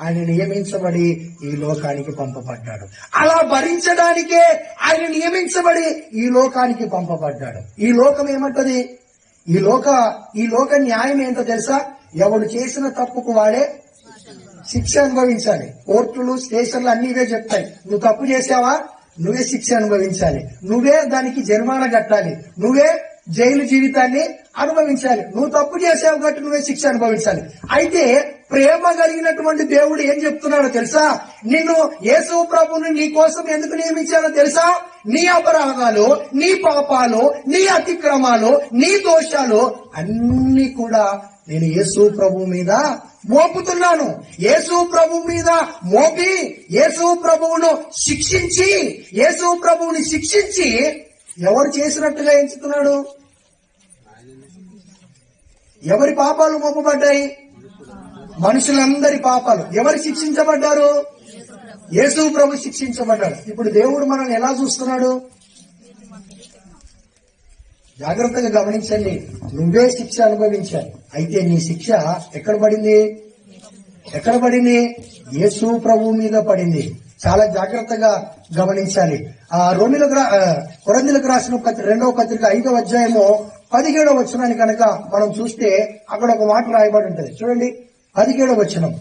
ఆయన నియమించబడి ఈ లోకానికి పంపబడ్డాడు. అలా భరించడానికే ఆయన నియమించబడి ఈ లోకానికి పంపబడ్డాడు. ఈ లోకం ఏమంటది? ఈ లోక న్యాయం ఏంటో తెలుసా? ఎవడు చేసిన తప్పుకు వాడే శిక్ష అనుభవించాలి. కోర్టులు, స్టేషన్లు అన్ని ఇవే చెప్తాయి. నువ్వు తప్పు చేసావా, నువ్వే శిక్ష అనుభవించాలి, నువ్వే దానికి జరిమానా కట్టాలి, నువ్వే జైలు జీవితాన్ని అనుభవించాలి. నువ్వు తప్పు చేసావు కాబట్టి నువ్వే శిక్ష అనుభవించాలి. అయితే ప్రేమ కలిగినటువంటి దేవుడు ఏం చెప్తున్నాడో తెలుసా? నిన్ను యేసు ప్రభువుని నీ కోసం ఎందుకు నియమించాడో తెలుసా? నీ అపరాధాలు, నీ పాపాలు, నీ అతిక్రమాలు, నీ దోషాలు అన్ని కూడా నేను యేసు ప్రభు మీద మోపుతున్నాను. యేసు ప్రభు మీద మోపి యేసు ప్రభువును శిక్షించి ఎవరు చేసినట్టుగా ఎంచుతున్నాడు? ఎవరి పాపాలు మోపబడ్డాయి? మనుషులందరి పాపాలు. ఎవరు శిక్షించబడ్డారు? యేసు ప్రభు శిక్షించబడ్డాడు. ఇప్పుడు దేవుడు మనల్ని ఎలా చూస్తున్నాడు? జాగ్రత్తగా గమనించండి. నువ్వే శిక్ష అనుభవించావు. అయితే నీ శిక్ష ఎక్కడ పడింది? యేసు ప్రభు మీద పడింది. చాలా జాగ్రత్తగా గమనించాలి. ఆ కొరింథీయులకు రాసిన 2వ పత్రిక 5వ అధ్యాయము 17వ వచనాన్ని కనుక మనం చూస్తే అక్కడ ఒక మాట రాయబడి ఉంటది. చూడండి, 17వ వచనం.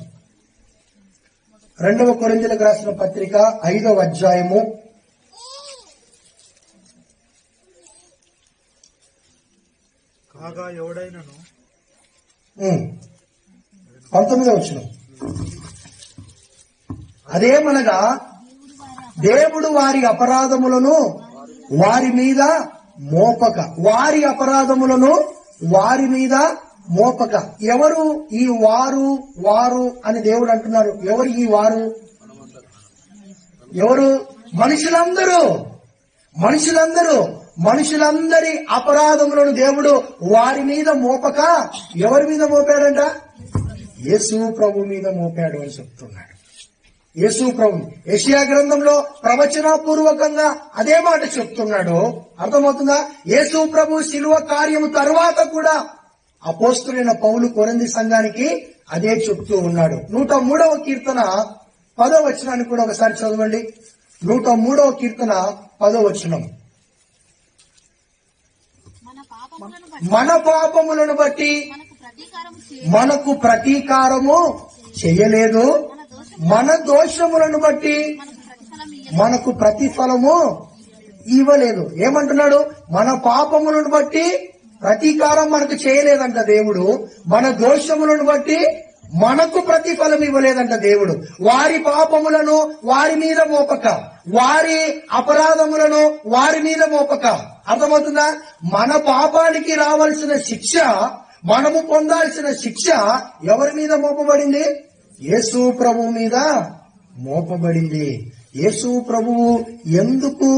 2వ కొరింథీయులకు రాసిన పత్రిక 5వ అధ్యాయము 19వ వచనం. అదేమనగా దేవుడు వారి అపరాధములను వారి మీద మోపక. ఎవరు ఈ వారు అని దేవుడు అంటున్నారు? ఎవరు ఈ వారు? ఎవరు? మనుషులందరి అపరాధములను దేవుడు వారి మీద మోపక ఎవరి మీద మోపాడంట? యేసు ప్రభు మీద మోపాడు అని చెప్తున్నాడు. యేసు ప్రభు యెషయా గ్రంథంలో ప్రవచనపూర్వకంగా అదే మాట చెప్తున్నాడు. అర్థమవుతుందా? యేసు ప్రభు శిలువ కార్యము తరువాత కూడా అపోస్తలుడైన పౌలు కొరింథీ సంఘానికి అదే చెప్తూ ఉన్నాడు. 103వ కీర్తన 10వ వచనాన్ని కూడా ఒకసారి చదవండి. 103వ కీర్తన 10వ వచనం. మన పాపములను బట్టి మనకు ప్రతీకారము చేయలేదు, మన దోషములను బట్టి మనకు ప్రతిఫలము ఇవ్వలేదు. ఏమంటున్నాడు? మన పాపములను బట్టి ప్రతీకారం మనకు చేయలేదంట దేవుడు, మన దోషములను బట్టి మనకు ప్రతిఫలం ఇవ్వలేదంట దేవుడు. వారి పాపములను వారి మీద మోపక, వారి అపరాధములను వారి మీద మోపక. అర్థమవుతుందా? మన పాపానికి రావాల్సిన శిక్ష, మనము పొందాల్సిన శిక్ష ఎవరి మీద మోపబడింది? యేసు ప్రభు మీద మోపబడింది. యేసు ప్రభువు ఎందుకు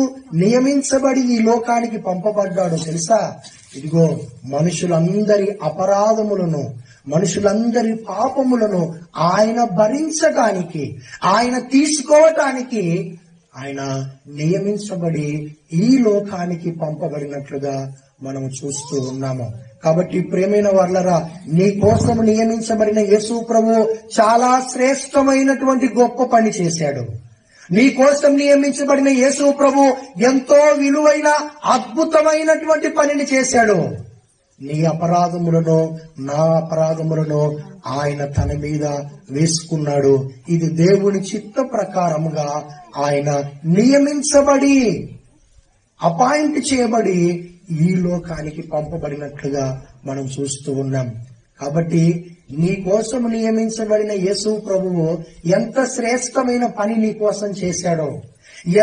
నియమించబడి ఈ లోకానికి పంపబడ్డాడో తెలుసా? ఇదిగో మనుషులందరి అపరాధములను, మనుషులందరి పాపములను ఆయన భరించటానికి, ఆయన తీసుకోవటానికి ఆయన నియమించబడి ఈ లోకానికి పంపబడినట్లుగా మనం చూస్తూ ఉన్నాము. కాబట్టి ప్రియమైన వారలారా, నీ కోసం నియమించబడిన యేసు ప్రభు చాలా శ్రేష్టమైనటువంటి గొప్ప పని చేశాడు. నీ కోసం నియమించబడిన యేసు ప్రభు ఎంతో విలువైన అద్భుతమైనటువంటి పనిని చేశాడు. నీ అపరాధములను, నా అపరాధములను ఆయన తన మీద వేసుకున్నాడు. ఇది దేవుని చిత్త ప్రకారముగా ఆయన నియమించబడి, అపాయింట్ చేయబడి ఈ లోకానికి పంపబడినట్లుగా మనం చూస్తూ ఉన్నాం. కాబట్టి నీ కోసం నియమించబడిన యేసు ప్రభువు ఎంత శ్రేష్టమైన పని నీ కోసం చేశాడో,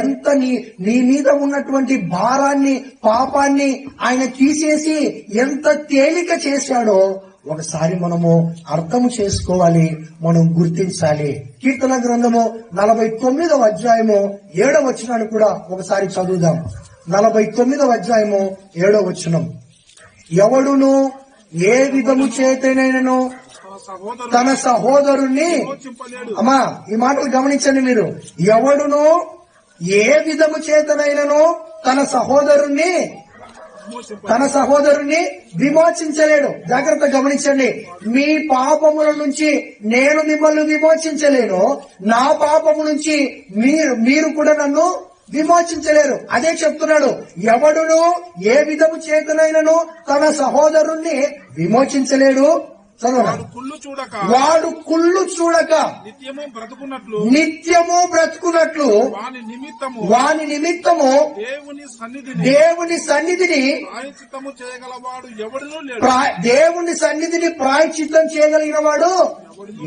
ఎంత నీ మీద ఉన్నటువంటి భారాన్ని, పాపాన్ని ఆయన తీసేసి ఎంత తేలిక చేశాడో ఒకసారి మనము అర్థం చేసుకోవాలి, మనం గుర్తించాలి. కీర్తన గ్రంథము 49వ అధ్యాయము 7వ వచనాన్ని కూడా ఒకసారి చదువుదాం. 49వ అధ్యాయము 7వ వచనం. ఎవడును ఏ విధము చేతనైనను తన సహోదరుణ్ణి, అమ్మా ఈ మాటలు గమనించండి మీరు, ఎవడును ఏ విధము చేతనైనను తన సహోదరుణ్ణి విమోచించలేడు. జాగ్రత్త గమనించండి. మీ పాపముల నుంచి నేను మిమ్మల్ని విమోచించలేను, నా పాపము నుంచి మీరు కూడా నన్ను విమోచించలేరు. అదే చెప్తున్నాడు. ఎవడును ఏ విధము చేతనైనను తన సహోదరుణ్ణి విమోచించలేడు. వాడు కుళ్ళు చూడక నిత్యము బ్రతుకున్నట్లు వాని నిమిత్తము దేవుని సన్నిధిని ప్రాయశ్చిత్తం చేయగలిగిన వాడు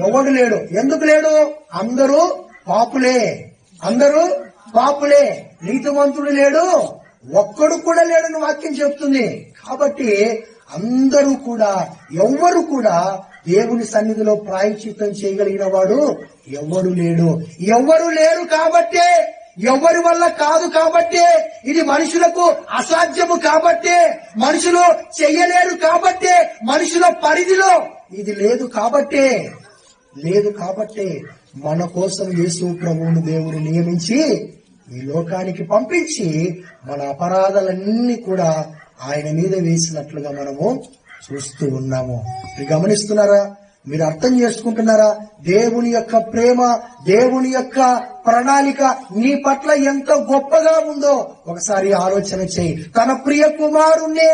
ఎవడు లేడు. ఎందుకు లేడు? అందరూ పాపులే, నీతిమంతుడు లేడు, ఒక్కడు కూడా లేడని వాక్యం చెప్తుంది. కాబట్టి అందరూ కూడా, ఎవ్వరు కూడా దేవుని సన్నిధిలో ప్రాయశ్చిత్తం చేయగలిగిన వాడు ఎవ్వడు లేరు. కాబట్టే, ఎవరి వల్ల కాదు కాబట్టే, ఇది మనుషులకు అసాధ్యము కాబట్టే, మనుషులు చెయ్యలేరు కాబట్టే, మనుషుల పరిధిలో ఇది లేదు కాబట్టే మన కోసం యేసు ప్రభువును దేవుడు నియమించి ఈ లోకానికి పంపించి మన అపరాధాలన్నీ కూడా ఆయన మీద వేసినట్లుగా మనము చూస్తూ ఉన్నాము. మీరు గమనిస్తున్నారా? మీరు అర్థం చేసుకుంటున్నారా? దేవుని యొక్క ప్రేమ, దేవుని యొక్క ప్రణాళిక నీ పట్ల ఎంత గొప్పగా ఉందో ఒకసారి ఆలోచన చేయి. తన ప్రియ కుమారుణ్ణే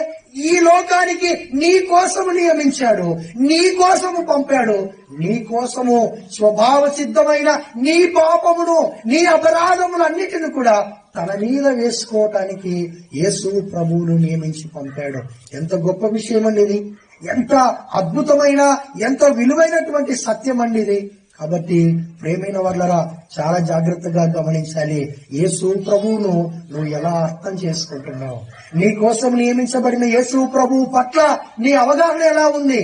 ఈ లోకానికి నీ కోసము నియమించాడు, నీ కోసము పంపాడు, నీ కోసము స్వభావ సిద్ధమైన నీ పాపమును, నీ అపరాధములన్నిటిని కూడా తన మీద వేసుకోవటానికి యేసు ప్రభువును నియమించి పంపాడు. ఎంత గొప్ప విషయం అండి ఇది! ఎంత అద్భుతమైన, ఎంత విలువైనటువంటి సత్యం అండి ఇది. కాబట్టి ప్రేమైన వాళ్ళరా, చాలా జాగ్రత్తగా గమనించాలి. యేసు ప్రభువును నువ్వు ఎలా అర్థం చేసుకుంటున్నావు? నీ కోసం నియమించబడిన యేసు ప్రభువు పట్ల నీ అవగాహన ఎలా ఉంది?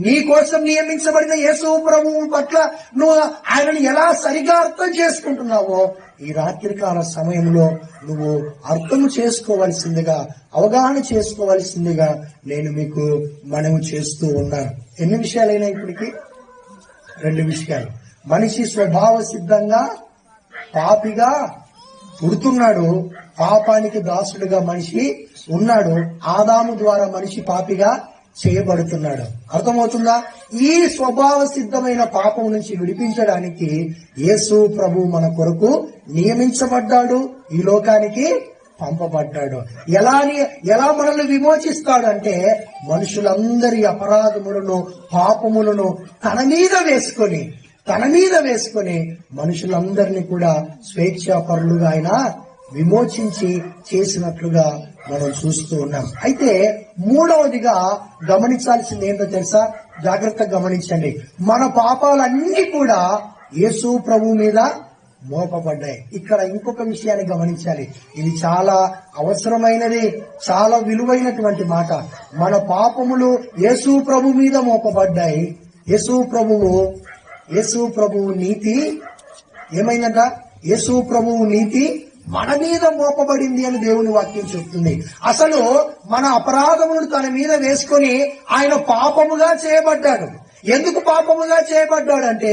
నీ కోసం నియమించబడిన యేసు ప్రభువు పట్ల నువ్వు ఆయనను ఎలా సరిగా అర్థం చేసుకుంటున్నావో ఈ రాత్రికాల సమయంలో నువ్వు అర్థం చేసుకోవాల్సిందిగా, అవగాహన చేసుకోవాల్సిందిగా నేను మీకు మనవి చేస్తూ ఉన్నాను. ఎన్ని విషయాలైనా ఇప్పటికి? 2 విషయాలు. మనిషి స్వభావ సిద్ధంగా పాపిగా పుడుతున్నాడు, పాపానికి దాసుడుగా మనిషి ఉన్నాడు. ఆదాము ద్వారా మనిషి పాపిగా చేయబడుతున్నాడు. అర్థమవుతుందా? ఈ స్వభావ సిద్ధమైన పాపం నుంచి విడిపించడానికి యేసు ప్రభు మన కొరకు నియమించబడ్డాడు, ఈ లోకానికి పంపబడ్డాడు. ఎలా మనల్ని విమోచిస్తాడు అంటే, మనుషులందరి అపరాధములను, పాపములను తన మీద వేసుకొని మనుషులందరినీ కూడా స్వేచ్ఛాపరులుగా ఆయన విమోచించి చేసినట్లుగా మనం చూస్తూ ఉన్నాం. అయితే మూడవదిగా గమనించాల్సింది ఏంటో తెలుసా? జాగ్రత్తగా గమనించండి. మన పాపాలన్నీ కూడా యేసు ప్రభు మీద మోపబడ్డాయి. ఇక్కడ ఇంకొక విషయాన్ని గమనించాలి. ఇది చాలా అవసరమైనది, చాలా విలువైనటువంటి మాట. మన పాపములు యేసు ప్రభు మీద మోపబడ్డాయి. యేసు ప్రభువు నీతి ఏమైందంట? యేసు ప్రభువు నీతి మన మీద మోపబడింది అని దేవుని వాక్యం చెప్తుంది. అసలు మన అపరాధములను తన మీద వేసుకొని ఆయన పాపముగా చేయబడ్డాడు. ఎందుకు పాపముగా చేయబడ్డాడంటే,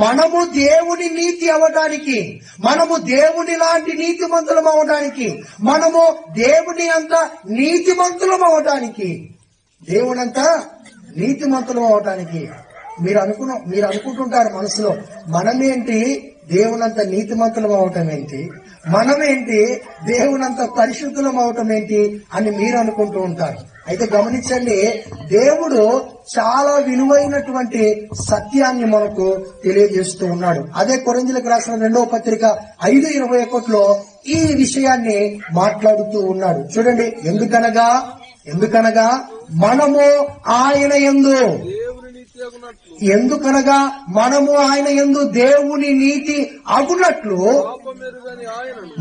మనము దేవుని నీతి అవడానికి, మనము దేవుని లాంటి నీతిమంతులం అవడానికి, మనము దేవుని అంత నీతిమంతులం అవడానికి, దేవునంతా నీతిమంతులం అవడానికి. మీరు అనుకుంటుంటారు మనసులో, మనమేంటి దేవునంత నీతిమంతులం అవటం ఏంటి, మనమేంటి దేవునంత పరిశుద్ధులం అవటం ఏంటి అని మీరు అనుకుంటూ ఉంటారు. అయితే గమనించండి, దేవుడు చాలా విలువైనటువంటి సత్యాన్ని మనకు తెలియజేస్తూ ఉన్నాడు. అదే కొరింథీయులకు రాసిన 2వ పత్రిక 5:21లో ఈ విషయాన్ని మాట్లాడుతూ ఉన్నాడు. చూడండి, ఎందుకనగా మనము ఆయన యందు ఎందుకనగా మనము ఆయన యందు దేవుని నీతి అగునట్లు,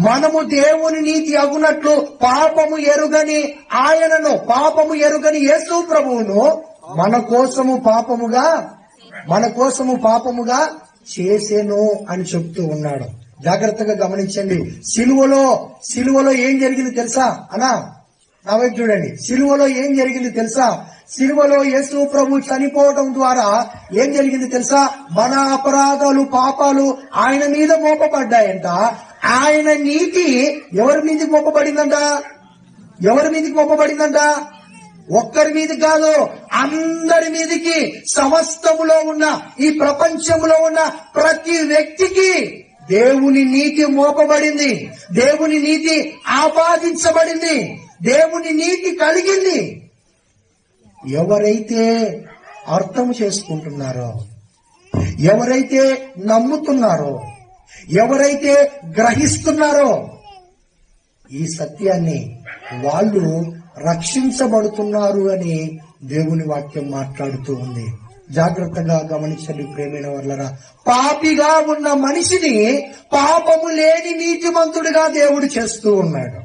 మనము దేవుని నీతి అగునట్లు పాపము ఎరుగని ఆయనను, పాపము ఎరుగని యేసు ప్రభువును మన కోసము పాపముగా చేసెను అని చెప్తూ ఉన్నాడు. జాగ్రత్తగా గమనించండి. సిలువలో ఏం జరిగింది తెలుసా అనా? నా వైపు చూడండి. సిలువలో ఏం జరిగింది తెలుసా? సిలువలో యేసు ప్రభు చనిపోవడం ద్వారా ఏం జరిగింది తెలుసా? మన అపరాధాలు, పాపాలు ఆయన మీద మోపబడ్డాయంట. ఆయన నీతి ఎవరి మీదకి మోపబడిందంట? ఒక్కరి మీద కాదు, అందరి మీదకి, సమస్తములో ఉన్న, ఈ ప్రపంచంలో ఉన్న ప్రతి వ్యక్తికి దేవుని నీతి మోపబడింది. దేవుని నీతి ఆపాదించబడింది. దేవుని నీతి కలిగింది. ఎవరైతే అర్థం చేసుకుంటున్నారో, ఎవరైతే నమ్ముతున్నారో, ఎవరైతే గ్రహిస్తున్నారో ఈ సత్యాన్ని, వాళ్ళు రక్షించబడుతున్నారు అని దేవుని వాక్యం మాట్లాడుతూ ఉంది. జాగ్రత్తగా గమనించండి ప్రియమైన వాళ్ళరా. పాపిగా ఉన్న మనిషిని పాపము లేని నీతిమంతుడిగా దేవుడు చేస్తూ ఉన్నాడు.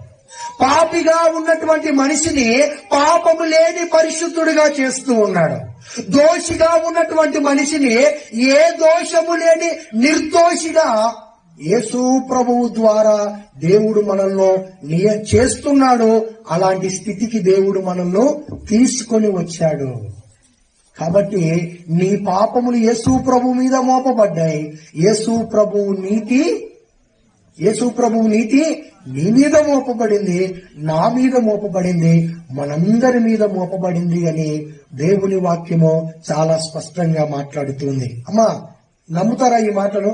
పాపిగా ఉన్నటువంటి మనిషిని పాపము లేని పరిశుద్ధుడిగా చేస్తూ ఉన్నాడు. దోషిగా ఉన్నటువంటి మనిషిని ఏ దోషము లేని నిర్దోషిగా యేసు ప్రభువు ద్వారా దేవుడు మనల్ని చేస్తున్నాడు. అలాంటి స్థితికి దేవుడు మనల్ని తీసుకొని వచ్చాడు. కాబట్టి నీ పాపములు యేసు ప్రభు మీద మోపబడ్డాయి. యేసు ప్రభువు నీతి నీ మీద మోపబడింది, నా మీద మోపబడింది, మనందరి మీద మోపబడింది అని దేవుని వాక్యము చాలా స్పష్టంగా మాట్లాడుతుంది. అమ్మా, నమ్ముతారా ఈ మాటను?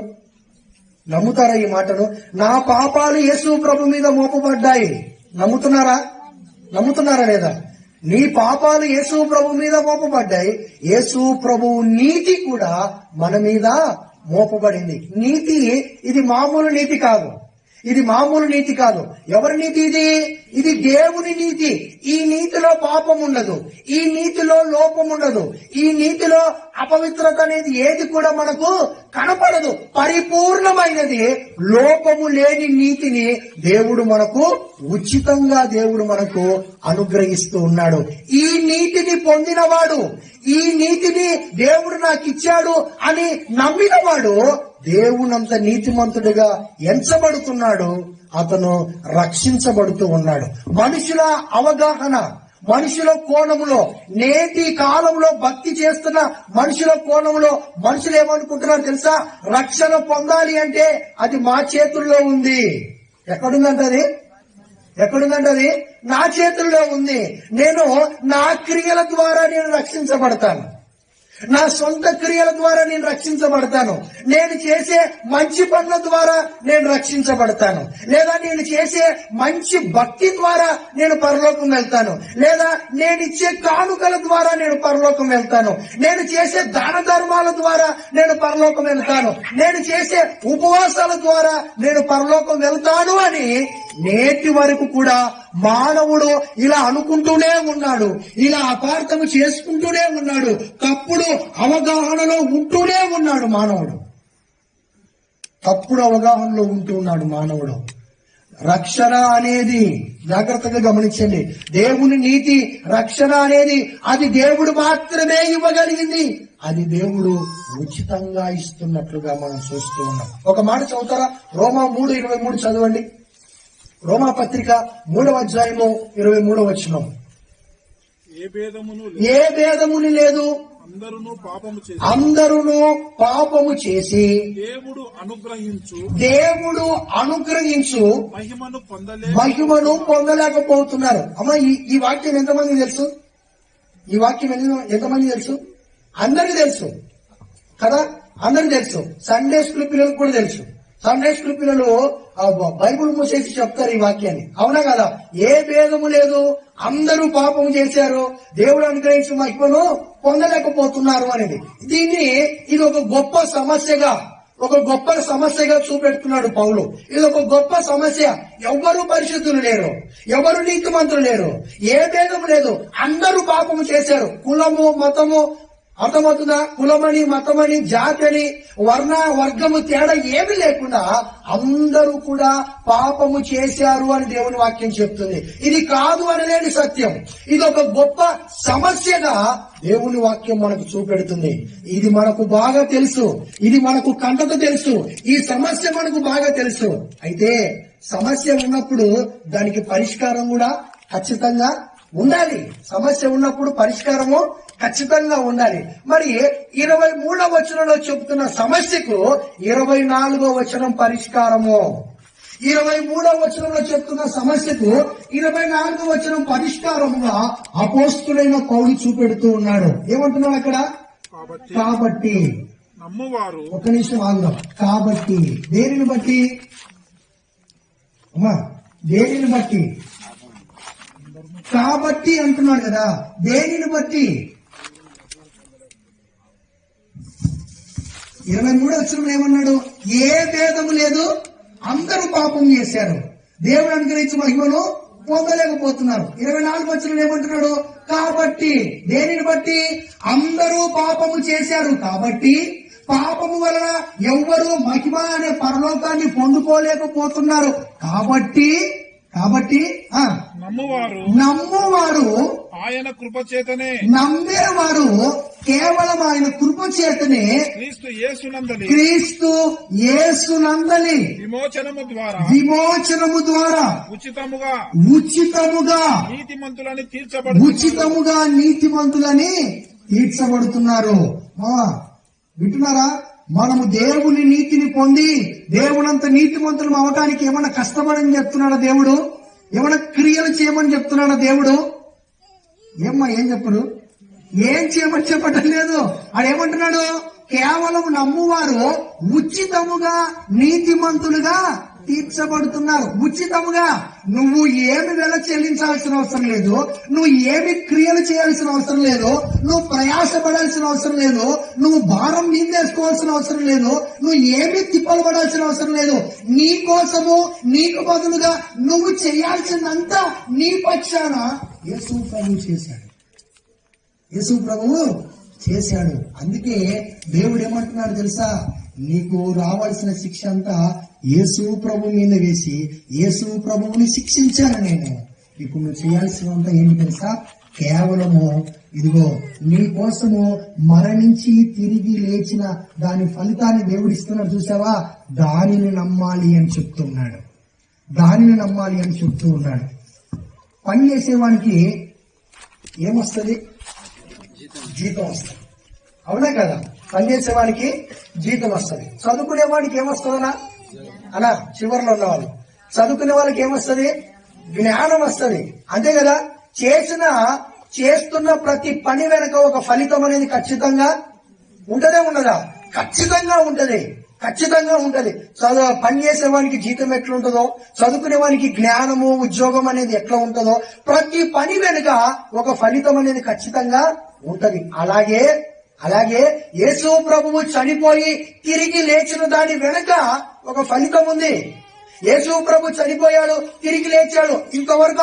నా పాపాలు యేసు ప్రభు మీద మోపబడ్డాయి. నమ్ముతున్నారా లేదా? నీ పాపాలు యేసు ప్రభు మీద మోపబడ్డాయి. యేసు ప్రభువు నీతి కూడా మన మీద మోపబడింది. నీతి ఇది మామూలు నీతి కాదు. ఎవరి నీతి ఇది దేవుని నీతి. ఈ నీతిలో పాపం ఉండదు, ఈ నీతిలో లోపం ఉండదు, ఈ నీతిలో అపవిత్రత అనేది ఏది కూడా మనకు కనపడదు. పరిపూర్ణమైనది, లోపము లేని నీతిని దేవుడు మనకు ఉచితంగా అనుగ్రహిస్తూ ఉన్నాడు. ఈ నీతిని పొందినవాడు, ఈ నీతిని దేవుడు నాకు ఇచ్చాడు అని నమ్మినవాడు దేవునంత నీతిమంతుడిగా ఎంచబడుతున్నాడు. అతను రక్షించబడుతూ ఉన్నాడు. మనుషుల అవగాహన, మనుషుల కోణములో, నేటి కాలంలో భక్తి చేస్తున్న మనుషుల కోణంలో మనుషులు ఏమనుకుంటున్నారు తెలుసా? రక్షణ పొందాలి అంటే అది మా చేతుల్లో ఉంది. ఎక్కడుందంటే అది నా చేతుల్లో ఉంది. నేను నా క్రియల ద్వారా నేను రక్షించబడతాను. నా సొంత క్రియల ద్వారా నేను రక్షించబడతాను. నేను చేసే మంచి పనుల ద్వారా నేను రక్షించబడతాను. లేదా నేను చేసే మంచి భక్తి ద్వారా నేను పరలోకం వెళ్తాను. లేదా నేను ఇచ్చే కానుకల ద్వారా నేను పరలోకం వెళ్తాను. నేను చేసే దాన ధర్మాల ద్వారా నేను పరలోకం వెళ్తాను. నేను చేసే ఉపవాసాల ద్వారా నేను పరలోకం వెళ్తాను అని నేటి వరకు కూడా మానవుడు ఇలా అనుకుంటూనే ఉన్నాడు. ఇలా అపార్థము చేసుకుంటూనే ఉన్నాడు. తప్పుడు అవగాహనలో ఉంటూనే ఉన్నాడు మానవుడు. రక్షణ అనేది, జాగ్రత్తగా గమనించండి, దేవుని నీతి, రక్షణ అనేది అది దేవుడు మాత్రమే ఇవ్వగలిగింది. అది దేవుడు ఉచితంగా ఇస్తున్నట్లుగా మనం చూస్తూ ఉన్నాం. ఒక మాట చదువుతారా? రోమా 3:23 చదవండి. రోమా పత్రిక 3వ అధ్యాయము 23వ వచనం. ఏ భేదముని లేదు, అందరూ పాపము చేసి దేవుడు అనుగ్రహించు మహిమను పొందలేకపోతున్నారు. అమ్మా, ఈ వాక్యం ఎంతమంది తెలుసు? అందరికీ తెలుసు కదా, అందరికీ తెలుసు. సండే స్కూల్ పిల్లలకు కూడా తెలుసు. సండే స్కూల్ పిల్లలు బైబుల్ మూసేసి చెప్తారు ఈ వాక్యాన్ని. అవునా కదా? ఏ భేదము లేదు, అందరూ పాపం చేశారు, దేవుడు అనుగ్రహించి మహిమను పొందలేకపోతున్నారు అనేది. ఇది ఒక గొప్ప సమస్యగా చూపెడుతున్నాడు పౌలు. ఇది ఒక గొప్ప సమస్య. ఎవరు పరిశుద్ధులు లేరు, ఎవరు నీతిమంతులు లేరు, ఏ భేదము లేదు, అందరూ పాపము చేశారు. కులము, మతము, అర్థమవుతుందా? కులమని, మతమని, జాతని, వర్ణ, వర్గము తేడా ఏమీ లేకుండా అందరూ కూడా పాపము చేశారు అని దేవుని వాక్యం చెప్తుంది. ఇది కాదు అనలేని సత్యం. ఇది ఒక గొప్ప సమస్యగా దేవుని వాక్యం మనకు చూపెడుతుంది. ఇది మనకు బాగా తెలుసు, ఇది మనకు కంటత తెలుసు, ఈ సమస్య మనకు బాగా తెలుసు. అయితే సమస్య ఉన్నప్పుడు దానికి పరిష్కారం కూడా ఖచ్చితంగా ఉండాలి. సమస్య ఉన్నప్పుడు పరిష్కారము ఖచ్చితంగా ఉండాలి. మరి 23వ వచనంలో చెబుతున్న సమస్యకు 24వ వచనం పరిష్కారము, 23వ వచనంలో చెప్తున్న సమస్యకు 24వ వచనం పరిష్కారముగా అపోస్తులైన పౌలు చూపెడుతూ ఉన్నాడు. ఏమంటున్నాడు అక్కడ? కాబట్టి నమ్మువారు. ఒక నిమిషం ఆందోళన. కాబట్టి దేనిని బట్టి అమ్మా, దేనిని బట్టి? కాబట్టి అంటున్నాడు కదా, దేనిని బట్టి? 23వ వచనంలో ఏమన్నాడు? ఏ భేదము లేదు, అందరూ పాపం చేశారు, దేవుడు అనుగ్రహించిన మహిమను పొందలేకపోతున్నారు. 24వ వచనంలో ఏమంటున్నాడు? కాబట్టి దేనిని బట్టి? అందరూ పాపము చేశారు, కాబట్టి పాపము వలన ఎవ్వరూ మహిమ అనే పరలోకాన్ని పొందుకోలేకపోతున్నారు. కాబట్టి నమ్మువారు ఆయన కృపచేతనే, నమ్మేవారు కేవలం ఆయన కృపచేతనే క్రీస్తు యేసునందలి విమోచనము ద్వారా ఉచితముగా నీతిమంతులని తీర్చబడుతున్నారు. వింటున్నారా? మనము దేవుని నీతిని పొంది దేవునంత నీతిమంతులు అవటానికి ఏమన్నా కష్టపడని చెప్తున్నాడా దేవుడు? ఏమన్నా క్రియలు చేయమని చెప్తున్నాడా దేవుడు? ఏమ్మా, ఏం చెప్పడు? ఏం చేయమని చెప్పటం లేదు. ఆడేమంటున్నాడు? కేవలం నమ్మువారు ఉచితముగా నీతిమంతులుగా తీర్చబడుతున్నారు. ఉచితముగా. నువ్వు ఏమి వెల చెల్లించాల్సిన అవసరం లేదు, నువ్వు ఏమి క్రియలు చేయాల్సిన అవసరం లేదు, నువ్వు ప్రయాసపడాల్సిన అవసరం లేదు, నువ్వు భారం మీదేసుకోవాల్సిన అవసరం లేదు, నువ్వు ఏమి తిప్పలు పడాల్సిన అవసరం లేదు. నీ కోసము, నీకు బదులుగా నువ్వు చేయాల్సిందంతా నీ పక్షాన యేసు ప్రభువు చేశాడు. యేసు ప్రభువు చేశాడు. అందుకే దేవుడు ఏమంటున్నాడు తెలుసా? నీకు రావాల్సిన శిక్ష అంతా యేసు ప్రభు మీద వేసి యేసు ప్రభువుని శిక్షించాను నేను. ఇప్పుడు నువ్వు చేయాల్సినంత ఏంటి తెలుసా? కేవలము ఇదిగో నీ కోసము మరణించి తిరిగి లేచిన దాని ఫలితాన్ని దేవుడు ఇస్తున్నాడు. చూసావా? దానిని నమ్మాలి అని చెప్తున్నాడు. పని చేసేవానికి ఏమొస్తుంది? జీతం వస్తుంది. అవునా కదా? పనిచేసేవాడికి జీతం వస్తుంది. చదువుకునేవాడికి ఏమొస్తుందనా అలా చివరిలో ఉన్నవాళ్ళు చదువుకునే వాళ్ళకి ఏమొస్తుంది? జ్ఞానం వస్తుంది. అంతే కదా? చేస్తున్న ప్రతి పని వెనక ఒక ఫలితం అనేది ఖచ్చితంగా ఉంటదే ఉండదా? ఖచ్చితంగా ఉంటది. పని చేసేవానికి జీతం ఎట్లుంటుందో, చదువుకునే వానికి జ్ఞానము, ఉద్యోగం అనేది ఎట్లా ఉంటుందో, ప్రతి పని వెనుక ఒక ఫలితం అనేది ఖచ్చితంగా ఉంటది. అలాగే యేసు ప్రభువు చనిపోయి తిరిగి లేచిన దాని వెనుక ఒక ఫలితం ఉంది. యేసు ప్రభు చనిపోయాడు, తిరిగి లేచాడు, ఇంతవరకే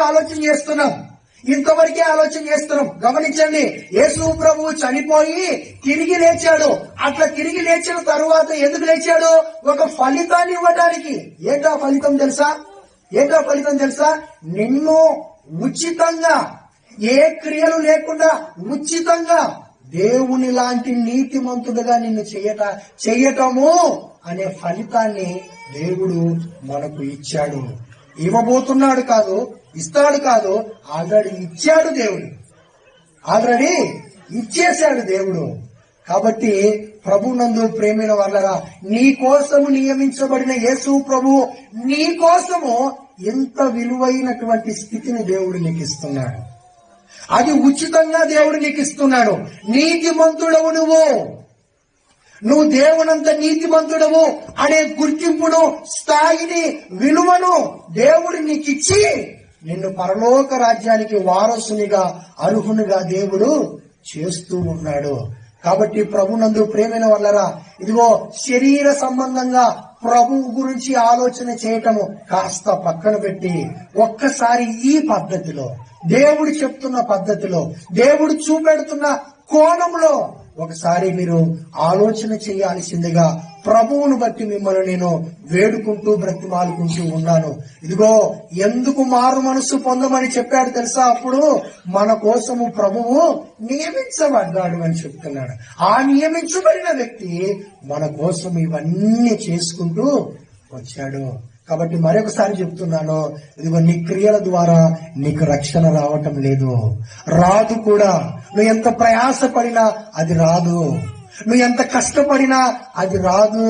ఆలోచన చేస్తున్నాం. గమనించండి, యేసు ప్రభువు చనిపోయి తిరిగి లేచాడు. అట్లా తిరిగి లేచిన తరువాత ఎందుకు లేచాడు? ఒక ఫలితాన్ని ఇవ్వడానికి. ఏంటా ఫలితం తెలుసా? నిన్ను ఉచితంగా, ఏ క్రియలు లేకుండా ఉచితంగా దేవుని లాంటి నీతిమంతుడుగా నిన్ను చెయ్యటము అనే ఫలితాన్ని దేవుడు మనకు ఇచ్చాడు. ఇవ్వబోతున్నాడు కాదు, ఇస్తాడు కాదు, ఆల్రెడీ ఇచ్చాడు దేవుడు. ఆల్రెడీ ఇచ్చేశాడు దేవుడు. కాబట్టి ప్రభునందు ప్రేమైన వాళ్ళరా, నీ కోసము నియమించబడిన యేసు ప్రభు నీ కోసము ఎంత విలువైనటువంటి స్థితిని దేవుడు నీకు ఇస్తున్నాడు. అది ఉచితంగా దేవుడు నీకు ఇస్తున్నాడు. నీతిమంతుడవు నువ్వు దేవునంత నీతిమంతుడవు అనే గుర్తింపును, స్థాయిని, విలువను దేవుడు నీకు ఇచ్చి నిన్ను పరలోక రాజ్యానికి వారసునిగా, అర్హునిగా దేవుడు చేస్తూ ఉన్నాడు. కాబట్టి ప్రభునందు ప్రేమైన వాళ్ళరా, ఇదిగో శరీర సంబంధంగా ప్రభువు గురించి ఆలోచన చేయటము కాస్త పక్కన పెట్టి ఒక్కసారి ఈ పద్ధతిలో, దేవుడు చెప్తున్న పద్ధతిలో, దేవుడు చూపెడుతున్న కోణంలో ఒకసారి మీరు ఆలోచన చేయాల్సిందిగా ప్రభువును బట్టి మిమ్మల్ని నేను వేడుకుంటూ బ్రతిమాలుకుంటూ ఉన్నాను. ఇదిగో ఎందుకు మారు మనసు పొందమని చెప్పాడు తెలుసా? అప్పుడు మన కోసము ప్రభువు నియమించబడ్డాడు అని చెప్తున్నాడు. ఆ నియమించబడిన వ్యక్తి మన కోసం ఇవన్నీ చేసుకుంటూ వచ్చాడు. కాబట్టి మరొకసారి చెప్తున్నాను, ఇదిగో నీ క్రియల ద్వారా నీకు రక్షణ రావటం లేదు, రాదు కూడా. నువ్వు ఎంత ప్రయాసపడినా అది రాదు, నువ్వు ఎంత కష్టపడినా అది రాదు.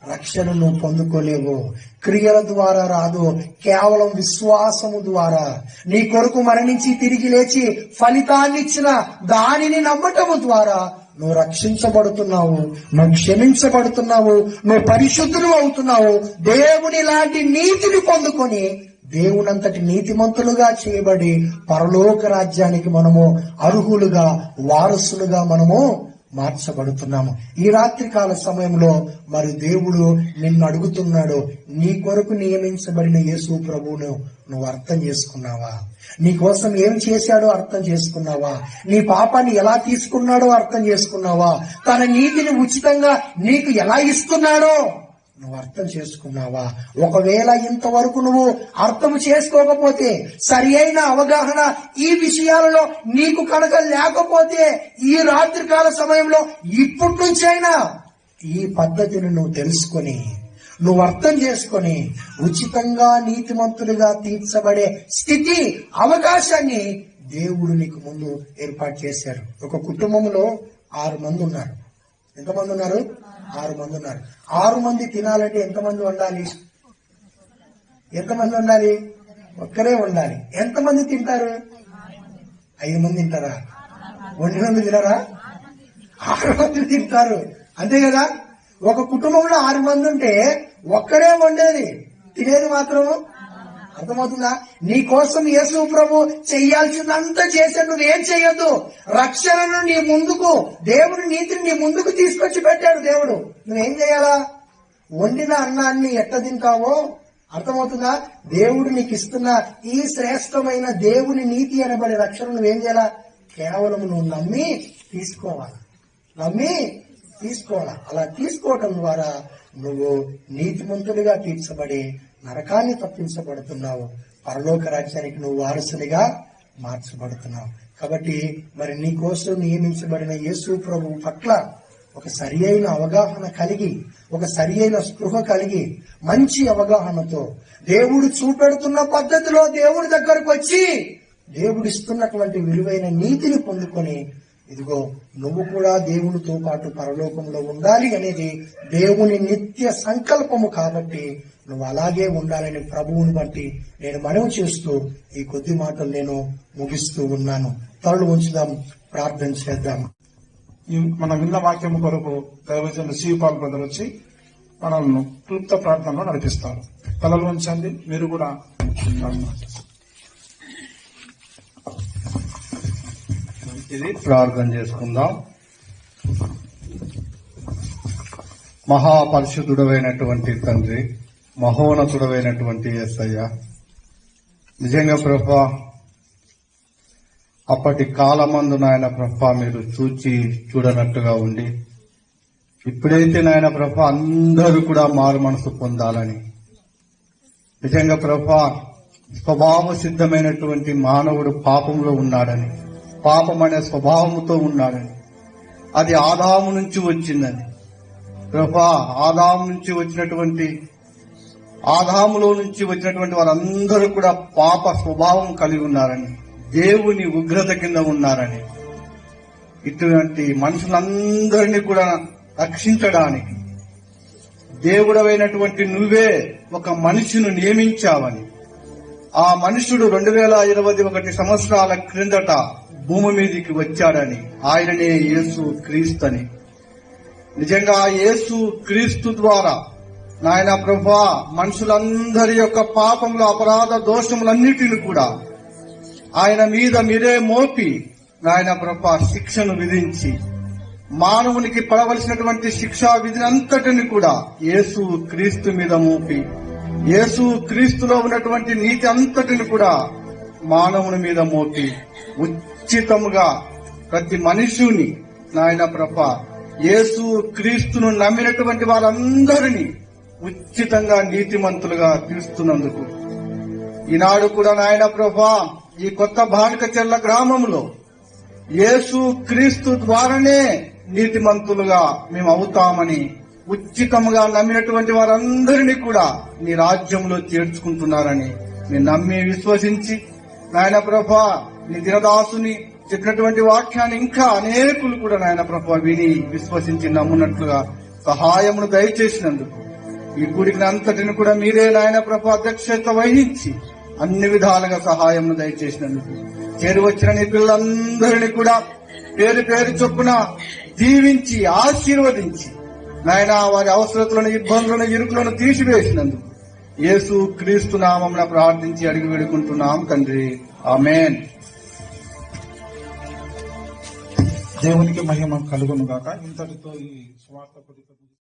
రక్షణ నువ్వు పొందుకోలేవు, క్రియల ద్వారా రాదు, కేవలం విశ్వాసము ద్వారా. నీ కొరకు మరణించి తిరిగి లేచి ఫలితాన్ని ఇచ్చిన దానిని నమ్మటము ద్వారా నువ్వు రక్షించబడుతున్నావు, నువ్వు క్షమించబడుతున్నావు, నువ్వు పరిశుద్ధులు అవుతున్నావు. దేవుని లాంటి నీతిని పొందుకొని దేవునంతటి నీతిమంతులుగా చేయబడి పరలోక రాజ్యానికి మనము అర్హులుగా, వారసులుగా మనము మార్చబడుతున్నాము. ఈ రాత్రికాల సమయంలో మరి దేవుడు నిన్ను అడుగుతున్నాడు, నీ కొరకు నియమించబడిన యేసు ప్రభువును నువ్వు అర్థం చేసుకున్నావా? నీ కోసం ఏం చేశాడో అర్థం చేసుకున్నావా? నీ పాపాన్ని ఎలా తీసుకున్నాడో అర్థం చేసుకున్నావా? తన నీతిని ఉచితంగా నీకు ఎలా ఇస్తున్నాడో నువ్వు అర్థం చేసుకున్నావా? ఒకవేళ ఇంతవరకు నువ్వు అర్థం చేసుకోకపోతే, సరి అయిన అవగాహన ఈ విషయాలలో నీకు కనుక లేకపోతే, ఈ రాత్రికాల సమయంలో ఇప్పటి నుంచైనా ఈ పద్ధతిని నువ్వు తెలుసుకొని, నువ్వు అర్థం చేసుకొని ఉచితంగా నీతిమంతులుగా తీర్చబడే స్థితి, అవకాశాన్ని దేవుడు నీకు ముందు ఏర్పాటు చేశాడు. ఒక కుటుంబంలో 6 మంది ఉన్నారు. ఎంతమంది ఉన్నారు? 6 మంది ఉన్నారు. 6 మంది తినాలంటే ఎంతమంది వండాలి? ఎంతమంది ఉండాలి? ఒక్కరే ఉండాలి. ఎంతమంది తింటారు? 5 మంది తింటారా? 1 మంది తినరా? 6 మంది తింటారు, అంతే కదా? ఒక కుటుంబంలో 6 మంది ఉంటే ఒక్కరే వండేది, తినేది మాత్రం. అర్థమవుతుందా? నీ కోసం యేసు ప్రభు చెయ్యాల్సిందంతా చేశాడు. నువ్వేం చెయ్యొద్దు. రక్షణను నీ ముందుకు, దేవుడి నీతిని నీ ముందుకు తీసుకొచ్చి పెట్టాడు దేవుడు. నువ్వేం చేయాలా? వండిన అన్నాన్ని ఎట్లా తింటావో అర్థమవుతుందా? దేవుడు నీకు ఇస్తున్న ఈ శ్రేష్టమైన దేవుని నీతి అనబడే రక్షణ నువ్వేం చేయాలా? కేవలం నువ్వు నమ్మి తీసుకోవాలి, నమ్మి తీసుకోవాలా. అలా తీసుకోవటం ద్వారా నువ్వు నీతిమంతుడిగా తీర్చబడి నరకాన్ని తప్పించబడుతున్నావు, పరలోక రాజ్యానికి నువ్వు వారసునిగా మార్చబడుతున్నావు. కాబట్టి మరి నీ కోసం నియమించబడిన యేసు ప్రభు పట్ల ఒక సరి అయిన అవగాహన కలిగి, ఒక సరి అయిన స్పృహ కలిగి, మంచి అవగాహనతో దేవుడు చూపెడుతున్న పద్ధతిలో దేవుడి దగ్గరకు వచ్చి దేవుడు ఇస్తున్నటువంటి విలువైన నీతిని పొందుకొని, ఇదిగో నువ్వు కూడా దేవునితో పాటు పరలోకంలో ఉండాలి అనేది దేవుని నిత్య సంకల్పము. కాబట్టి నువ్వు అలాగే ఉండాలని ప్రభువుని బట్టి నేను మనవి చేస్తూ ఈ కొద్ది మాటలు నేను ముగిస్తూ ఉన్నాను. తలలు ఉంచుదాం, ప్రార్థన చేద్దాం. మన విన్న వాక్యం కొరకు దైవజనులు శ్రీపాల్ బ్రదర్ వచ్చి మనల్ని క్లుప్త ప్రార్థనలో నడిపిస్తారు. తలలు ఉంచండి, మీరు కూడా ప్రార్థన చేసుకుందాం. మహాపరిశుద్ధుడైనటువంటి తండ్రి, మహోన్నతుడైనటువంటి యేసయ్య, నిజంగా ప్రభా అప్పటి కాలమందు నాయన ప్రభా మీరు చూడనట్టుగా ఉండి, ఇప్పుడైతే నాయన ప్రభా అందరూ కూడా మారు మనసు పొందాలని, నిజంగా ప్రభా స్వభావ సిద్ధమైనటువంటి మానవుడు పాపంలో ఉన్నాడని, పాపం అనే స్వభావంతో ఉన్నాడని, అది ఆదాము నుంచి వచ్చిందని ప్రభా, ఆదాములో నుంచి వచ్చినటువంటి వారందరూ కూడా పాప స్వభావం కలిగి ఉన్నారని, దేవుని ఉగ్రత కింద ఉన్నారని, ఇటువంటి మనుషులందరినీ కూడా రక్షించడానికి దేవుడవైనటువంటి నువ్వే ఒక మనిషిని నియమించావని, ఆ మనుషుడు 2021 సంవత్సరాల క్రిందట భూమి మీదికి వచ్చాడని, ఆయననే యేసు క్రీస్తని, నిజంగా యేసు క్రీస్తు ద్వారా నాయన ప్రభా మనుషులందరి యొక్క పాపముల అపరాధ దోషములన్నిటిని కూడా ఆయన మీద మీరే మోపి నాయన ప్రభా శిక్షను విధించి, మానవునికి పడవలసినటువంటి శిక్షా విధిని అంతటిని కూడా యేసు క్రీస్తు మీద మోపి, యేసు క్రీస్తులో ఉన్నటువంటి నీతి అంతటిని కూడా మానవుని మీద మోపి ఉచితముగా ప్రతి మనుషుని నాయన ప్రభా యేసు క్రీస్తును నమ్మినటువంటి వారందరినీ ఉచితంగా నీతిమంతులుగా తీరుస్తున్నందుకు ఈనాడు కూడా నాయన ప్రభా ఈ కొత్త బాణకచెర్ల గ్రామంలో యేసు క్రీస్తు ద్వారానే నీతిమంతులుగా మేము అవుతామని ఉచితంగా నమ్మినటువంటి వారందరినీ కూడా నీ రాజ్యంలో చేర్చుకుంటున్నారని నేను నమ్మి విశ్వసించి నాయన ప్రభా నీ దినదాసుని చెప్పినటువంటి వాక్యాన్ని ఇంకా అనేకులు కూడా నాయన ప్రభా విని విశ్వసించి నమ్మున్నట్లుగా సహాయమును దయచేసినందుకు ఈ కూడికి అంతటిని కూడా మీరే నాయన ప్రభా అధ్యక్షత వహించి అన్ని విధాలుగా సహాయమును దయచేసినందుకు చేరి వచ్చిన నీ పిల్లలందరినీ కూడా పేరు పేరు చొప్పున దీవించి ఆశీర్వదించి నాయన వారి అవసరతలను ఇబ్బందులను ఇరుకులను తీసివేసినందుకు యేసు క్రీస్తు నామమున ప్రార్థించి అడిగి వేడుకుంటున్నాం తండ్రి ఆమేన్. దేవునికి మహిమ కలుగును గాక. ఇంతటితో ఈ స్వార్థ